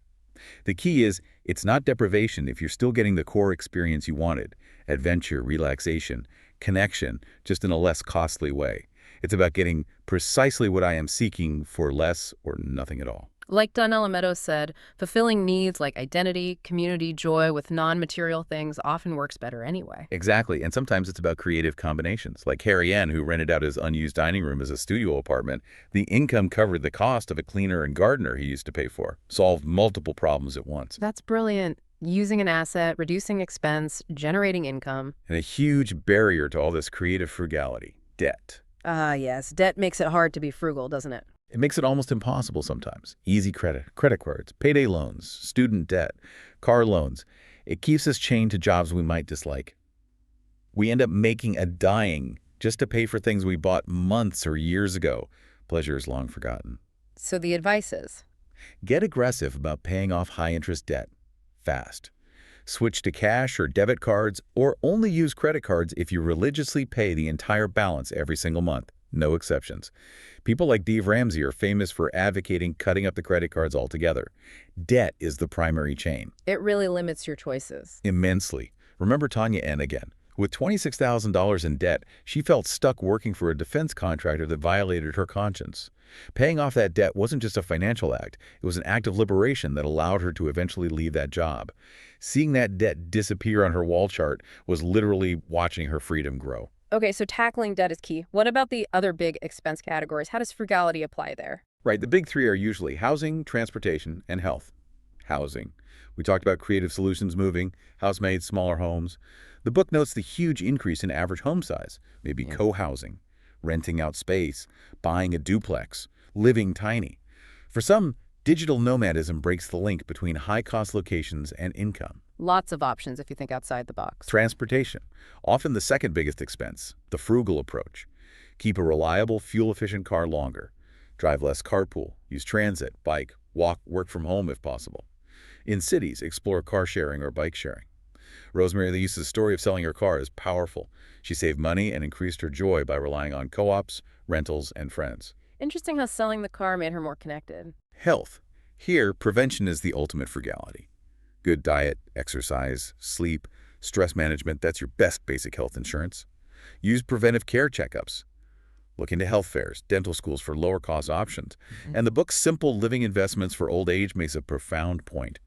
The key is, it's not deprivation if you're still getting the core experience you wanted: adventure, relaxation, connection, just in a less costly way. It's about getting precisely what I am seeking for less or nothing at all. Like Donella Meadows said, fulfilling needs like identity, community, joy with non-material things often works better anyway. Exactly, and sometimes it's about creative combinations. Like Harry N., who rented out his unused dining room as a studio apartment. The income covered the cost of a cleaner and gardener he used to pay for. Solved multiple problems at once. That's brilliant. Using an asset, reducing expense, generating income. And a huge barrier to all this creative frugality: debt. Yes. Debt makes it hard to be frugal, doesn't it? It makes it almost impossible sometimes. Easy credit, credit cards, payday loans, student debt, car loans. It keeps us chained to jobs we might dislike. We end up making a dying just to pay for things we bought months or years ago. Pleasure is long forgotten. So the advice is? Get aggressive about paying off high-interest debt fast. Switch to cash or debit cards, or only use credit cards if you religiously pay the entire balance every single month. No exceptions. People like Dave Ramsey are famous for advocating cutting up the credit cards altogether. Debt is the primary chain. It really limits your choices. Immensely. Remember Tanya N. again. With $26,000 in debt, she felt stuck working for a defense contractor that violated her conscience. Paying off that debt wasn't just a financial act. It was an act of liberation that allowed her to eventually leave that job. Seeing that debt disappear on her wall chart was literally watching her freedom grow. Okay, so tackling debt is key. What about the other big expense categories? How does frugality apply there? Right, the big three are usually housing, transportation, and health. Housing. We talked about creative solutions moving, housemaids, smaller homes. The book notes the huge increase in average home size, maybe co-housing, renting out space, buying a duplex, living tiny. For some, Digital nomadism breaks the link between high-cost locations and income. Lots of options if you think outside the box. Transportation, often the second biggest expense, the frugal approach. Keep a reliable, fuel-efficient car longer. Drive less carpool, use transit, bike, walk, work from home if possible. In cities, explore car sharing or bike sharing. Rosemary Liusa's story of selling her car is powerful. She saved money and increased her joy by relying on co-ops, rentals, and friends. Interesting how selling the car made her more connected. Health. Here, prevention is the ultimate frugality. Good diet, exercise, sleep, stress management, that's your best basic health insurance. Use preventive care checkups. Look into health fairs, dental schools for lower-cost options. And the book Simple Living Investments for Old Age makes a profound point.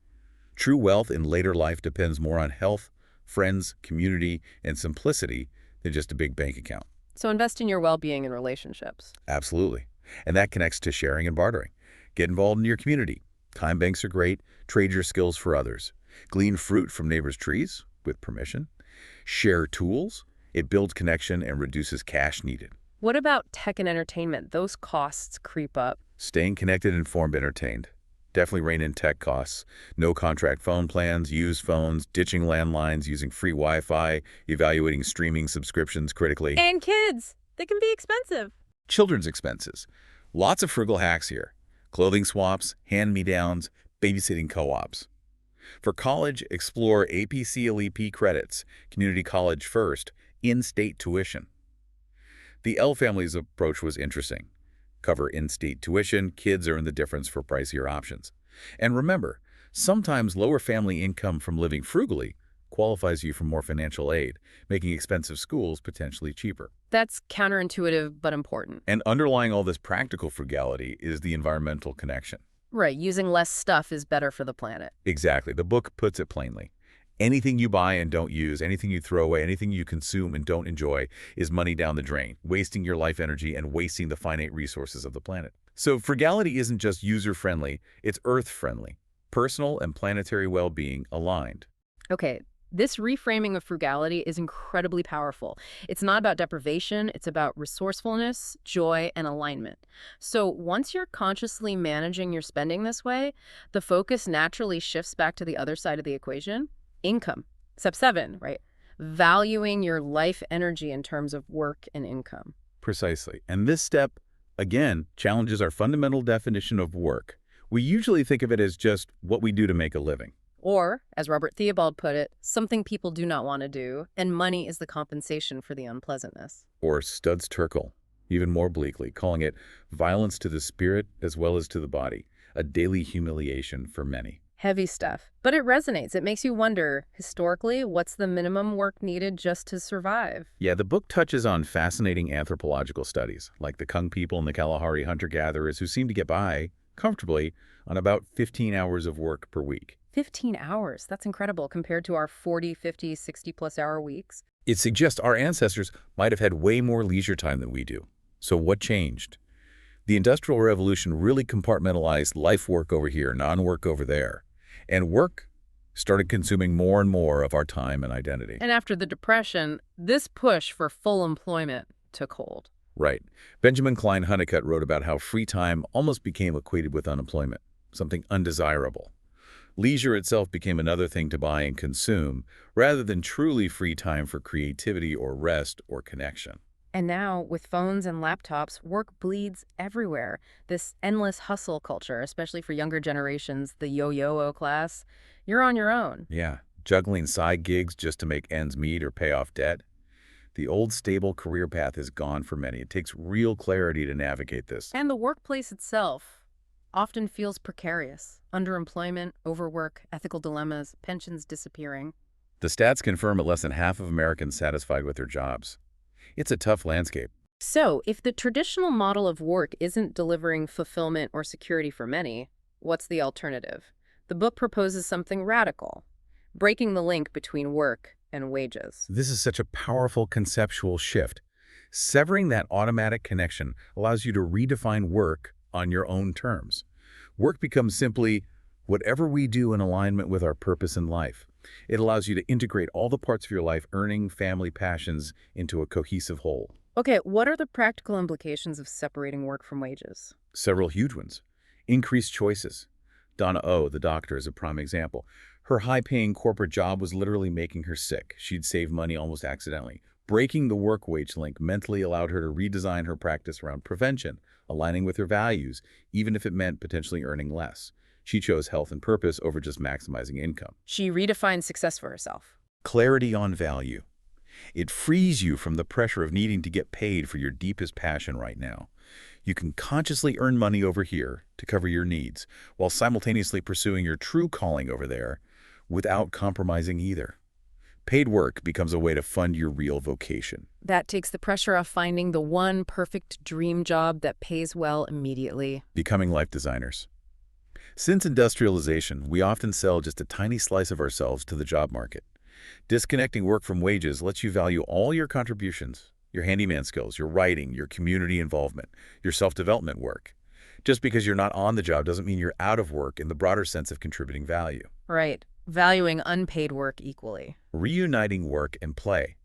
True wealth in later life depends more on health, friends, community, and simplicity than just a big bank account. So invest in your well-being and relationships. Absolutely. And that connects to sharing and bartering. Get involved in your community. Time banks are great. Trade your skills for others. Glean fruit from neighbors' trees with permission. Share tools. It builds connection and reduces cash needed. What about tech and entertainment? Those costs creep up. Staying connected, informed, entertained. Definitely rein in tech costs. No contract phone plans, used phones, ditching landlines, using free Wi-Fi, evaluating streaming subscriptions critically. And kids! They can be expensive. Children's expenses. Lots of frugal hacks here. Clothing swaps, hand-me-downs, babysitting co-ops. For college, explore APCLEP credits, community college first, in-state tuition. The L family's approach was interesting. Cover in-state tuition, kids earn the difference for pricier options. And remember, sometimes lower family income from living frugally qualifies you for more financial aid, making expensive schools potentially cheaper. That's counterintuitive but important. And underlying all this practical frugality is the environmental connection. Right, using less stuff is better for the planet. Exactly. The book puts it plainly. Anything you buy and don't use, anything you throw away, anything you consume and don't enjoy is money down the drain, wasting your life energy and wasting the finite resources of the planet. So frugality isn't just user-friendly, it's earth-friendly. Personal and planetary well-being aligned. Okay, this reframing of frugality is incredibly powerful. It's not about deprivation, it's about resourcefulness, joy, and alignment. So once you're consciously managing your spending this way, the focus naturally shifts back to the other side of the equation, income. Step 7, right? Valuing your life energy in terms of work and income. Precisely. And this step, again, challenges our fundamental definition of work. We usually think of it as just what we do to make a living. Or, as Robert Theobald put it, something people do not want to do, and money is the compensation for the unpleasantness. Or Studs Terkel, even more bleakly, calling it violence to the spirit as well as to the body, a daily humiliation for many. Heavy stuff. But it resonates. It makes you wonder, historically, what's the minimum work needed just to survive? Yeah, the book touches on fascinating anthropological studies, like the Kung people and the Kalahari hunter-gatherers who seem to get by comfortably on about 15 hours of work per week. 15 hours. That's incredible compared to our 40, 50, 60-plus hour weeks. It suggests our ancestors might have had way more leisure time than we do. So what changed? The Industrial Revolution really compartmentalized life work over here, non-work over there. And work started consuming more and more of our time and identity. And after the Depression, this push for full employment took hold. Right. Benjamin Klein Honeycutt wrote about how free time almost became equated with unemployment, something undesirable. Leisure itself became another thing to buy and consume, rather than truly free time for creativity or rest or connection. And now, with phones and laptops, work bleeds everywhere. This endless hustle culture, especially for younger generations, the yo-yo class, you're on your own. Yeah, juggling side gigs just to make ends meet or pay off debt. The old stable career path is gone for many. It takes real clarity to navigate this. And the workplace itself often feels precarious. Underemployment, overwork, ethical dilemmas, pensions disappearing. The stats confirm that less than half of Americans satisfied with their jobs. It's a tough landscape. So, if the traditional model of work isn't delivering fulfillment or security for many, what's the alternative? The book proposes something radical, breaking the link between work and wages. This is such a powerful conceptual shift. Severing that automatic connection allows you to redefine work on your own terms. Work becomes simply whatever we do in alignment with our purpose in life. It allows you to integrate all the parts of your life, earning, family, passions, into a cohesive whole. Okay, what are the practical implications of separating work from wages? Several huge ones. Increased choices. Donna O, the doctor, is a prime example. Her high-paying corporate job was literally making her sick. She'd save money almost accidentally. Breaking the work-wage link mentally allowed her to redesign her practice around prevention, aligning with her values, even if it meant potentially earning less. She chose health and purpose over just maximizing income. She redefined success for herself. Clarity on value. It frees you from the pressure of needing to get paid for your deepest passion right now. You can consciously earn money over here to cover your needs, while simultaneously pursuing your true calling over there without compromising either. Paid work becomes a way to fund your real vocation. That takes the pressure off finding the one perfect dream job that pays well immediately. Becoming life designers. Since industrialization, we often sell just a tiny slice of ourselves to the job market. Disconnecting work from wages lets you value all your contributions, your handyman skills, your writing, your community involvement, your self-development work. Just because you're not on the job doesn't mean you're out of work in the broader sense of contributing value. Right. Valuing unpaid work equally. Reuniting work and play.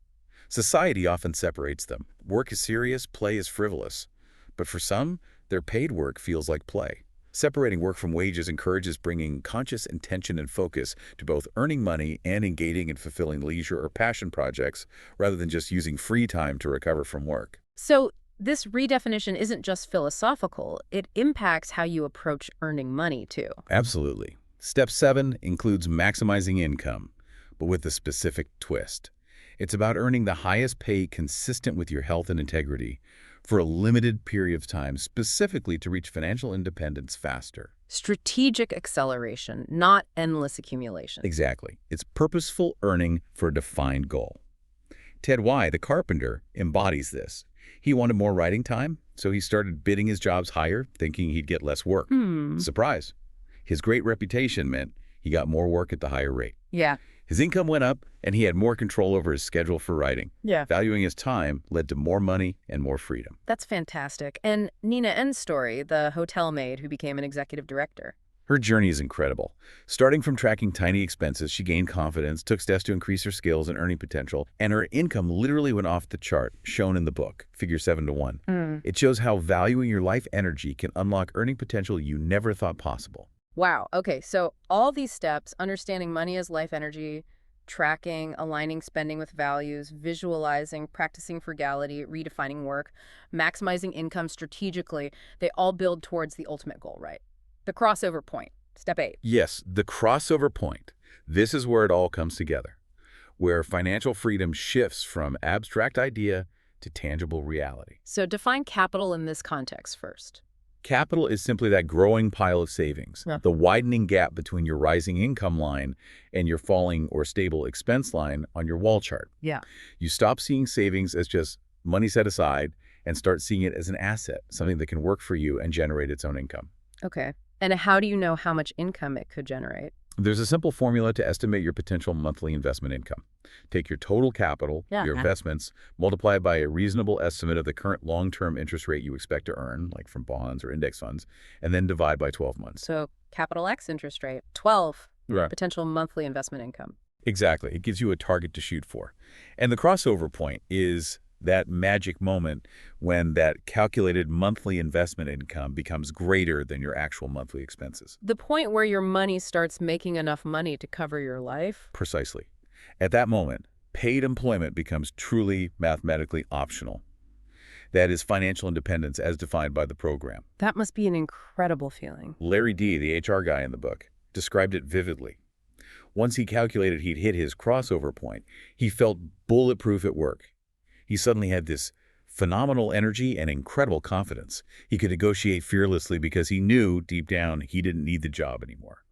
Society often separates them. Work is serious, play is frivolous. But for some, their paid work feels like play. Separating work from wages encourages bringing conscious intention and focus to both earning money and engaging in fulfilling leisure or passion projects, rather than just using free time to recover from work. So this redefinition isn't just philosophical. It impacts how you approach earning money, too. Absolutely. Step 7 includes maximizing income, but with a specific twist. It's about earning the highest pay consistent with your health and integrity for a limited period of time, specifically to reach financial independence faster. Strategic acceleration, not endless accumulation. Exactly. It's purposeful earning for a defined goal. Ted Y, the carpenter, embodies this. He wanted more writing time, so he started bidding his jobs higher, thinking he'd get less work. Surprise. His great reputation meant he got more work at the higher rate. Yeah. His income went up, and he had more control over his schedule for writing. Yeah. Valuing his time led to more money and more freedom. That's fantastic. And Nina N's story, the hotel maid who became an executive director. Her journey is incredible. Starting from tracking tiny expenses, she gained confidence, took steps to increase her skills and earning potential, and her income literally went off the chart, shown in the book, Figure 7 to 1. It shows how valuing your life energy can unlock earning potential you never thought possible. Wow. Okay, so all these steps, understanding money as life energy, tracking, aligning spending with values, visualizing, practicing frugality, redefining work, maximizing income strategically, they all build towards the ultimate goal, right? The crossover point, step 8. Yes, the crossover point. This is where it all comes together, where financial freedom shifts from abstract idea to tangible reality. So define capital in this context first. Capital is simply that growing pile of savings, the widening gap between your rising income line and your falling or stable expense line on your wall chart. Yeah. You stop seeing savings as just money set aside and start seeing it as an asset, something that can work for you and generate its own income. Okay. And how do you know how much income it could generate? There's a simple formula to estimate your potential monthly investment income. Take your total capital, your investments, multiply it by a reasonable estimate of the current long-term interest rate you expect to earn, like from bonds or index funds, and then divide by 12 months. So capital X interest rate, 12 Right. potential monthly investment income. Exactly. It gives you a target to shoot for. And the crossover point is that magic moment when that calculated monthly investment income becomes greater than your actual monthly expenses. The point where your money starts making enough money to cover your life? Precisely. At that moment, paid employment becomes truly mathematically optional. That is financial independence as defined by the program. That must be an incredible feeling. Larry D., the HR guy in the book, described it vividly. Once he calculated he'd hit his crossover point, he felt bulletproof at work. He suddenly had this phenomenal energy and incredible confidence. He could negotiate fearlessly because he knew deep down he didn't need the job anymore.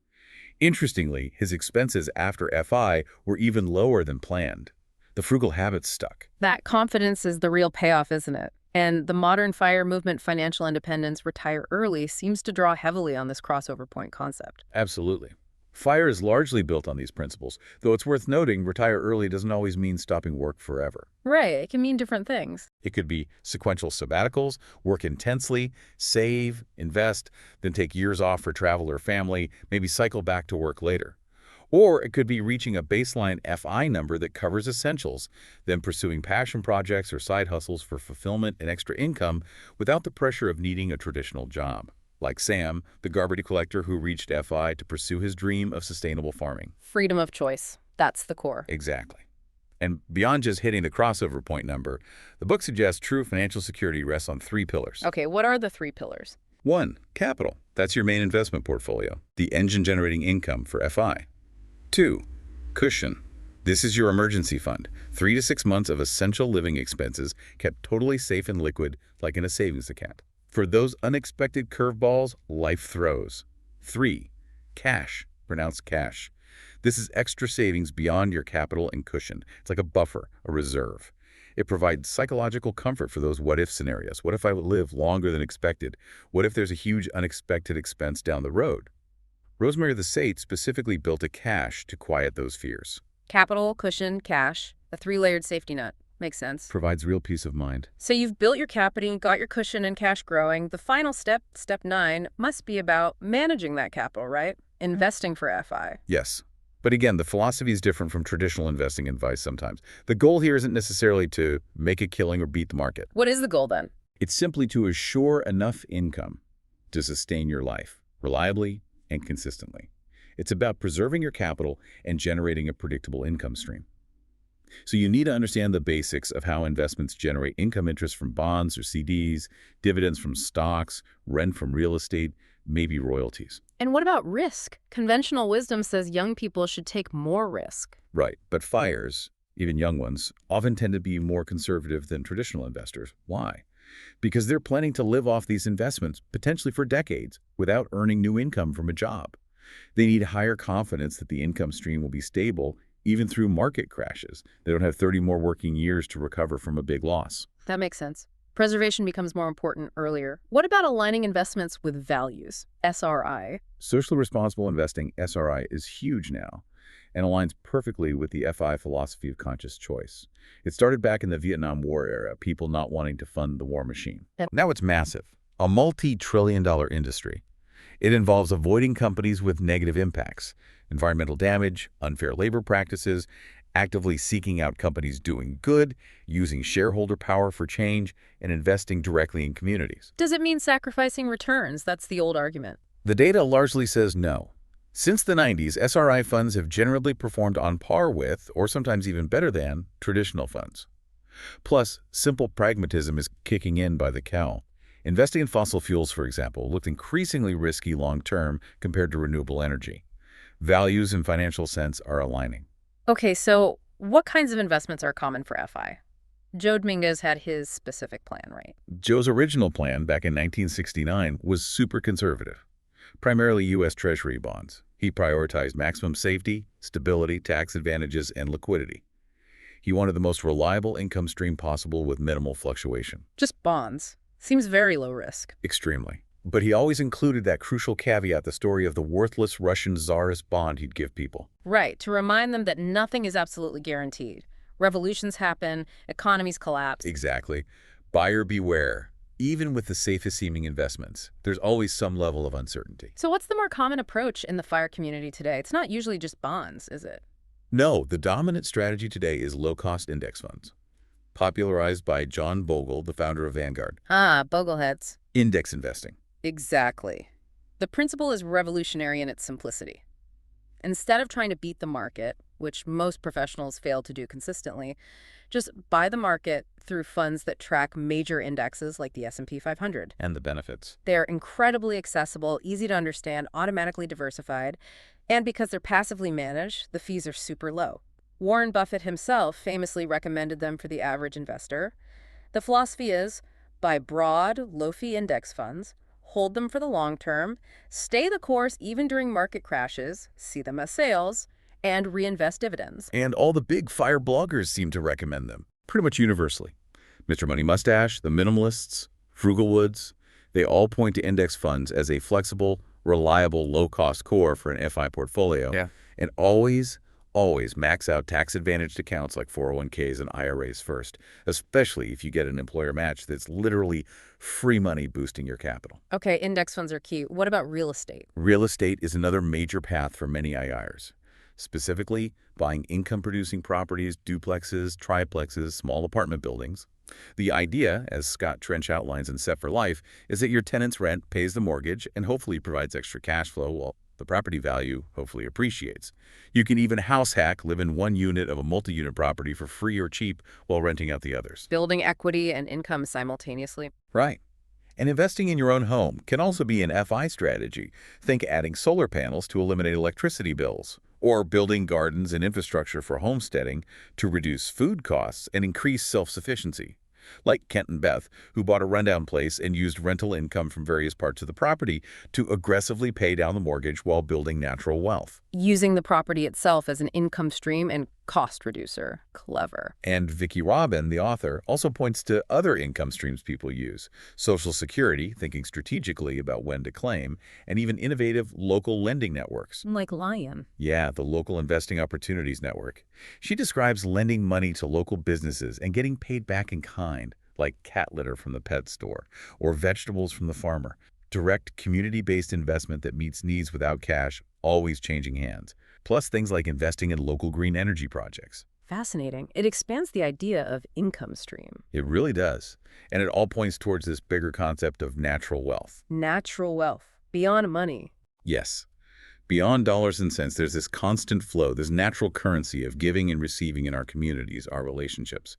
Interestingly, his expenses after FI were even lower than planned. The frugal habits stuck. That confidence is the real payoff, isn't it? And the modern FIRE movement, financial independence, retire early, seems to draw heavily on this crossover point concept. Absolutely. FIRE is largely built on these principles, though it's worth noting retire early doesn't always mean stopping work forever. Right, it can mean different things. It could be sequential sabbaticals, work intensely, save, invest, then take years off for travel or family, maybe cycle back to work later. Or it could be reaching a baseline FI number that covers essentials, then pursuing passion projects or side hustles for fulfillment and extra income without the pressure of needing a traditional job. like Sam, the garbage collector who reached FI to pursue his dream of sustainable farming. Freedom of choice. That's the core. Exactly. And beyond just hitting the crossover point number, the book suggests true financial security rests on 3 pillars. Okay, what are the 3 pillars? 1. Capital. That's your main investment portfolio, the engine generating income for FI. 2. Cushion. This is your emergency fund, 3 to 6 months of essential living expenses kept totally safe and liquid like in a savings account. For those unexpected curveballs life throws. 3. Cash. Pronounced cash. This is extra savings beyond your capital and cushion. It's like a buffer, a reserve. It provides psychological comfort for those what-if scenarios. What if I live longer than expected? What if there's a huge unexpected expense down the road? Rosemary the Sage specifically built a cache to quiet those fears. Capital, cushion, cash, a 3-layered safety net. Makes sense. Provides real peace of mind. So you've built your capital, got your cushion and cash growing. The final step, step 9, must be about managing that capital, right? Investing for FI. Yes. But again, the philosophy is different from traditional investing advice sometimes. The goal here isn't necessarily to make a killing or beat the market. What is the goal then? It's simply to assure enough income to sustain your life reliably and consistently. It's about preserving your capital and generating a predictable income stream. So you need to understand the basics of how investments generate income interest from bonds or CDs, dividends from stocks, rent from real estate, maybe royalties. And what about risk? Conventional wisdom says young people should take more risk. Right, but FIREs, even young ones, often tend to be more conservative than traditional investors. Why? Because they're planning to live off these investments, potentially for decades, without earning new income from a job. They need higher confidence that the income stream will be stable even through market crashes. They don't have 30 more working years to recover from a big loss. That makes sense. Preservation becomes more important earlier. What about aligning investments with values, SRI? Socially responsible investing, SRI, is huge now and aligns perfectly with the FI philosophy of conscious choice. It started back in the Vietnam War era, people not wanting to fund the war machine. Now it's massive, a multi-trillion-dollar industry. It involves avoiding companies with negative impacts, environmental damage, unfair labor practices, actively seeking out companies doing good, using shareholder power for change, and investing directly in communities. Does it mean sacrificing returns? That's the old argument. The data largely says no. Since the 90s, SRI funds have generally performed on par with, or sometimes even better than, traditional funds. Plus, simple pragmatism is kicking in by the cowl. Investing in fossil fuels, for example, looked increasingly risky long-term compared to renewable energy. Values and financial sense are aligning. Okay, so what kinds of investments are common for FI? Joe Dominguez had his specific plan, right? Joe's original plan back in 1969 was super conservative, primarily U.S. Treasury bonds. He prioritized maximum safety, stability, tax advantages, and liquidity. He wanted the most reliable income stream possible with minimal fluctuation. Just bonds. Seems very low risk. Extremely. But he always included that crucial caveat, the story of the worthless Russian czarist bond he'd give people. Right, to remind them that nothing is absolutely guaranteed. Revolutions happen, economies collapse. Exactly. Buyer beware. Even with the safest seeming investments, there's always some level of uncertainty. So what's the more common approach in the FIRE community today? It's not usually just bonds, is it? No, the dominant strategy today is low-cost index funds, popularized by John Bogle, the founder of Vanguard. Ah, Bogleheads. Index investing. Exactly. The principle is revolutionary in its simplicity. Instead of trying to beat the market, which most professionals fail to do consistently, just buy the market through funds that track major indexes like the S&P 500. And the benefits. They're incredibly accessible, easy to understand, automatically diversified, and because they're passively managed, the fees are super low. Warren Buffett himself famously recommended them for the average investor. The philosophy is, buy broad, low-fee index funds, hold them for the long term, stay the course even during market crashes, see them as sales, and reinvest dividends. And all the big FIRE bloggers seem to recommend them, pretty much universally. Mr. Money Mustache, the Minimalists, Frugalwoods, they all point to index funds as a flexible, reliable, low-cost core for an FI portfolio. Yeah. And always max out tax-advantaged accounts like 401ks and IRAs first, especially if you get an employer match that's literally free money boosting your capital. Okay, index funds are key. What about real estate? Real estate is another major path for many IIRs, specifically buying income-producing properties, duplexes, triplexes, small apartment buildings. The idea, as Scott Trench outlines in Set for Life, is that your tenant's rent pays the mortgage and hopefully provides extra cash flow while the property value hopefully appreciates. You can even house hack, live in one unit of a multi-unit property for free or cheap while renting out the others. Building equity and income simultaneously. Right. And investing in your own home can also be an FI strategy. Think adding solar panels to eliminate electricity bills, or building gardens and infrastructure for homesteading to reduce food costs and increase self-sufficiency. Like Kent and Beth, who bought a rundown place and used rental income from various parts of the property to aggressively pay down the mortgage while building natural wealth. Using the property itself as an income stream and cost reducer. Clever. And Vicki Robin, the author, also points to other income streams people use. Social Security, thinking strategically about when to claim, and even innovative local lending networks. Like Lion. Yeah, the Local Investing Opportunities Network. She describes lending money to local businesses and getting paid back in kind, like cat litter from the pet store or vegetables from the farmer. Direct, community-based investment that meets needs without cash, always changing hands. Plus things like investing in local green energy projects. Fascinating. It expands the idea of income stream. It really does. And it all points towards this bigger concept of natural wealth. Natural wealth. Beyond money. Yes. Beyond dollars and cents, there's this constant flow, this natural currency of giving and receiving in our communities, our relationships.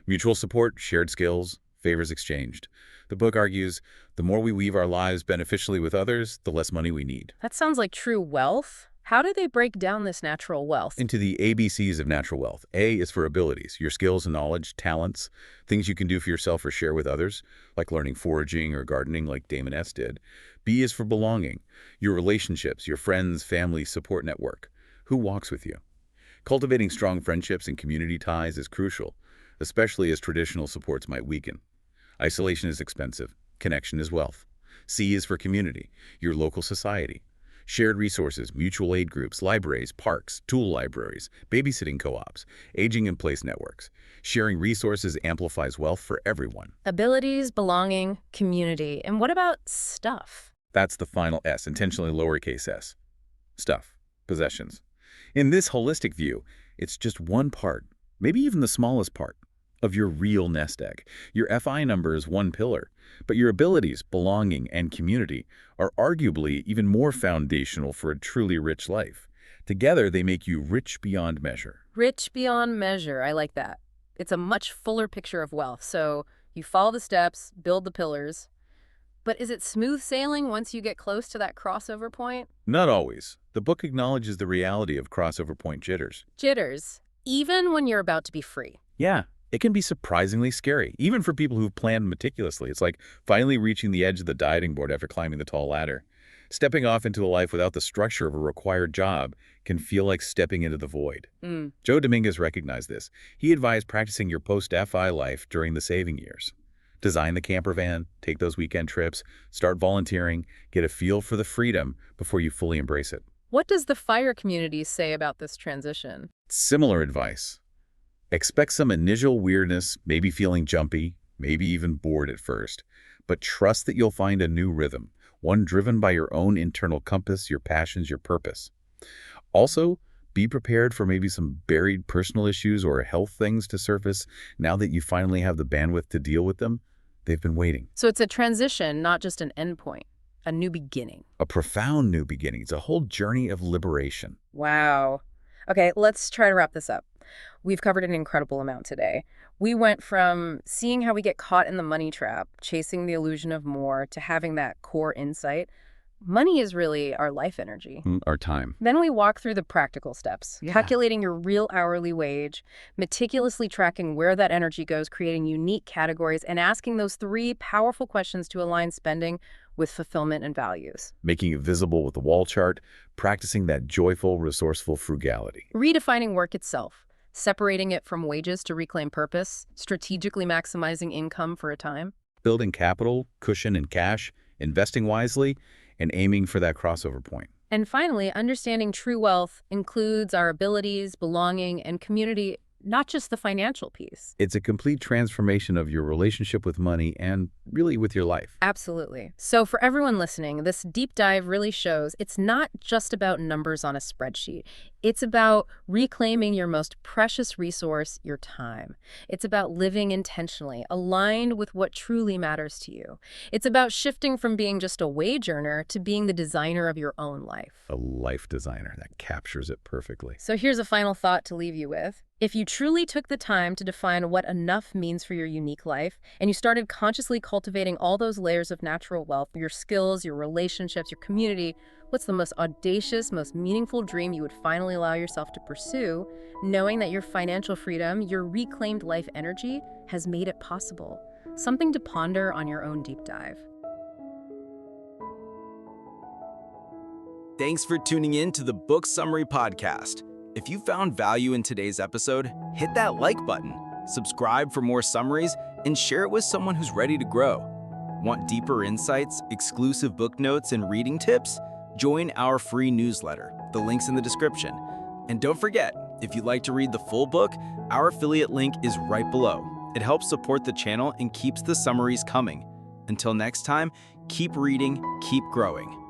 Mutual support, shared skills, favors exchanged. The book argues, the more we weave our lives beneficially with others, the less money we need. That sounds like true wealth. How do they break down this natural wealth? Into the ABCs of natural wealth. A is for abilities, your skills and knowledge, talents, things you can do for yourself or share with others, like learning foraging or gardening like Damon S. did. B is for belonging, your relationships, your friends, family, support network. Who walks with you? Cultivating strong friendships and community ties is crucial, especially as traditional supports might weaken. Isolation is expensive. Connection is wealth. C is for community, your local society. Shared resources, mutual aid groups, libraries, parks, tool libraries, babysitting co-ops, aging-in-place networks. Sharing resources amplifies wealth for everyone. Abilities, belonging, community. And what about stuff? That's the final S, intentionally lowercase s. Stuff, possessions. In this holistic view, it's just one part, maybe even the smallest part, of your real nest egg. Your FI number is one pillar, but your abilities, belonging, and community are arguably even more foundational for a truly rich life. Together, they make you rich beyond measure. Rich beyond measure. I like that. It's a much fuller picture of wealth. So you follow the steps, build the pillars. But is it smooth sailing once you get close to that crossover point? Not always. The book acknowledges the reality of crossover point jitters. Jitters, even when you're about to be free. Yeah. It can be surprisingly scary, even for people who've planned meticulously. It's like finally reaching the edge of the dieting board after climbing the tall ladder. Stepping off into a life without the structure of a required job can feel like stepping into the void. Joe Dominguez recognized this. He advised practicing your post-FI life during the saving years. Design the camper van, take those weekend trips, start volunteering, get a feel for the freedom before you fully embrace it. What does the FIRE community say about this transition? Similar advice. Expect some initial weirdness, maybe feeling jumpy, maybe even bored at first, but trust that you'll find a new rhythm, one driven by your own internal compass, your passions, your purpose. Also, be prepared for maybe some buried personal issues or health things to surface now that you finally have the bandwidth to deal with them. They've been waiting. So it's a transition, not just an endpoint, a new beginning. A profound new beginning. It's a whole journey of liberation. Wow. Okay, let's try to wrap this up. We've covered an incredible amount today. We went from seeing how we get caught in the money trap, chasing the illusion of more, to having that core insight. Money is really our life energy. Our time. Then we walk through the practical steps, calculating your real hourly wage, meticulously tracking where that energy goes, creating unique categories, and asking those 3 powerful questions to align spending with fulfillment and values. Making it visible with the wall chart, practicing that joyful, resourceful frugality. Redefining work itself, separating it from wages to reclaim purpose, strategically maximizing income for a time. Building capital, cushion, and cash, investing wisely, and aiming for that crossover point. And finally, understanding true wealth includes our abilities, belonging, and community, not just the financial piece. It's a complete transformation of your relationship with money and really with your life. Absolutely. So for everyone listening, this deep dive really shows it's not just about numbers on a spreadsheet. It's about reclaiming your most precious resource, your time. It's about living intentionally, aligned with what truly matters to you. It's about shifting from being just a wage earner to being the designer of your own life. A life designer. That captures it perfectly. So here's a final thought to leave you with. If you truly took the time to define what enough means for your unique life, and you started consciously cultivating all those layers of natural wealth, your skills, your relationships, your community, what's the most audacious, most meaningful dream you would finally allow yourself to pursue, knowing that your financial freedom, your reclaimed life energy, has made it possible? Something to ponder on your own deep dive. Thanks for tuning in to the Book Summary Podcast. If you found value in today's episode, hit that like button, subscribe for more summaries, and share it with someone who's ready to grow. Want deeper insights, exclusive book notes, and reading tips? Join our free newsletter. The link's in the description. And don't forget, if you'd like to read the full book, our affiliate link is right below. It helps support the channel and keeps the summaries coming. Until next time, keep reading, keep growing.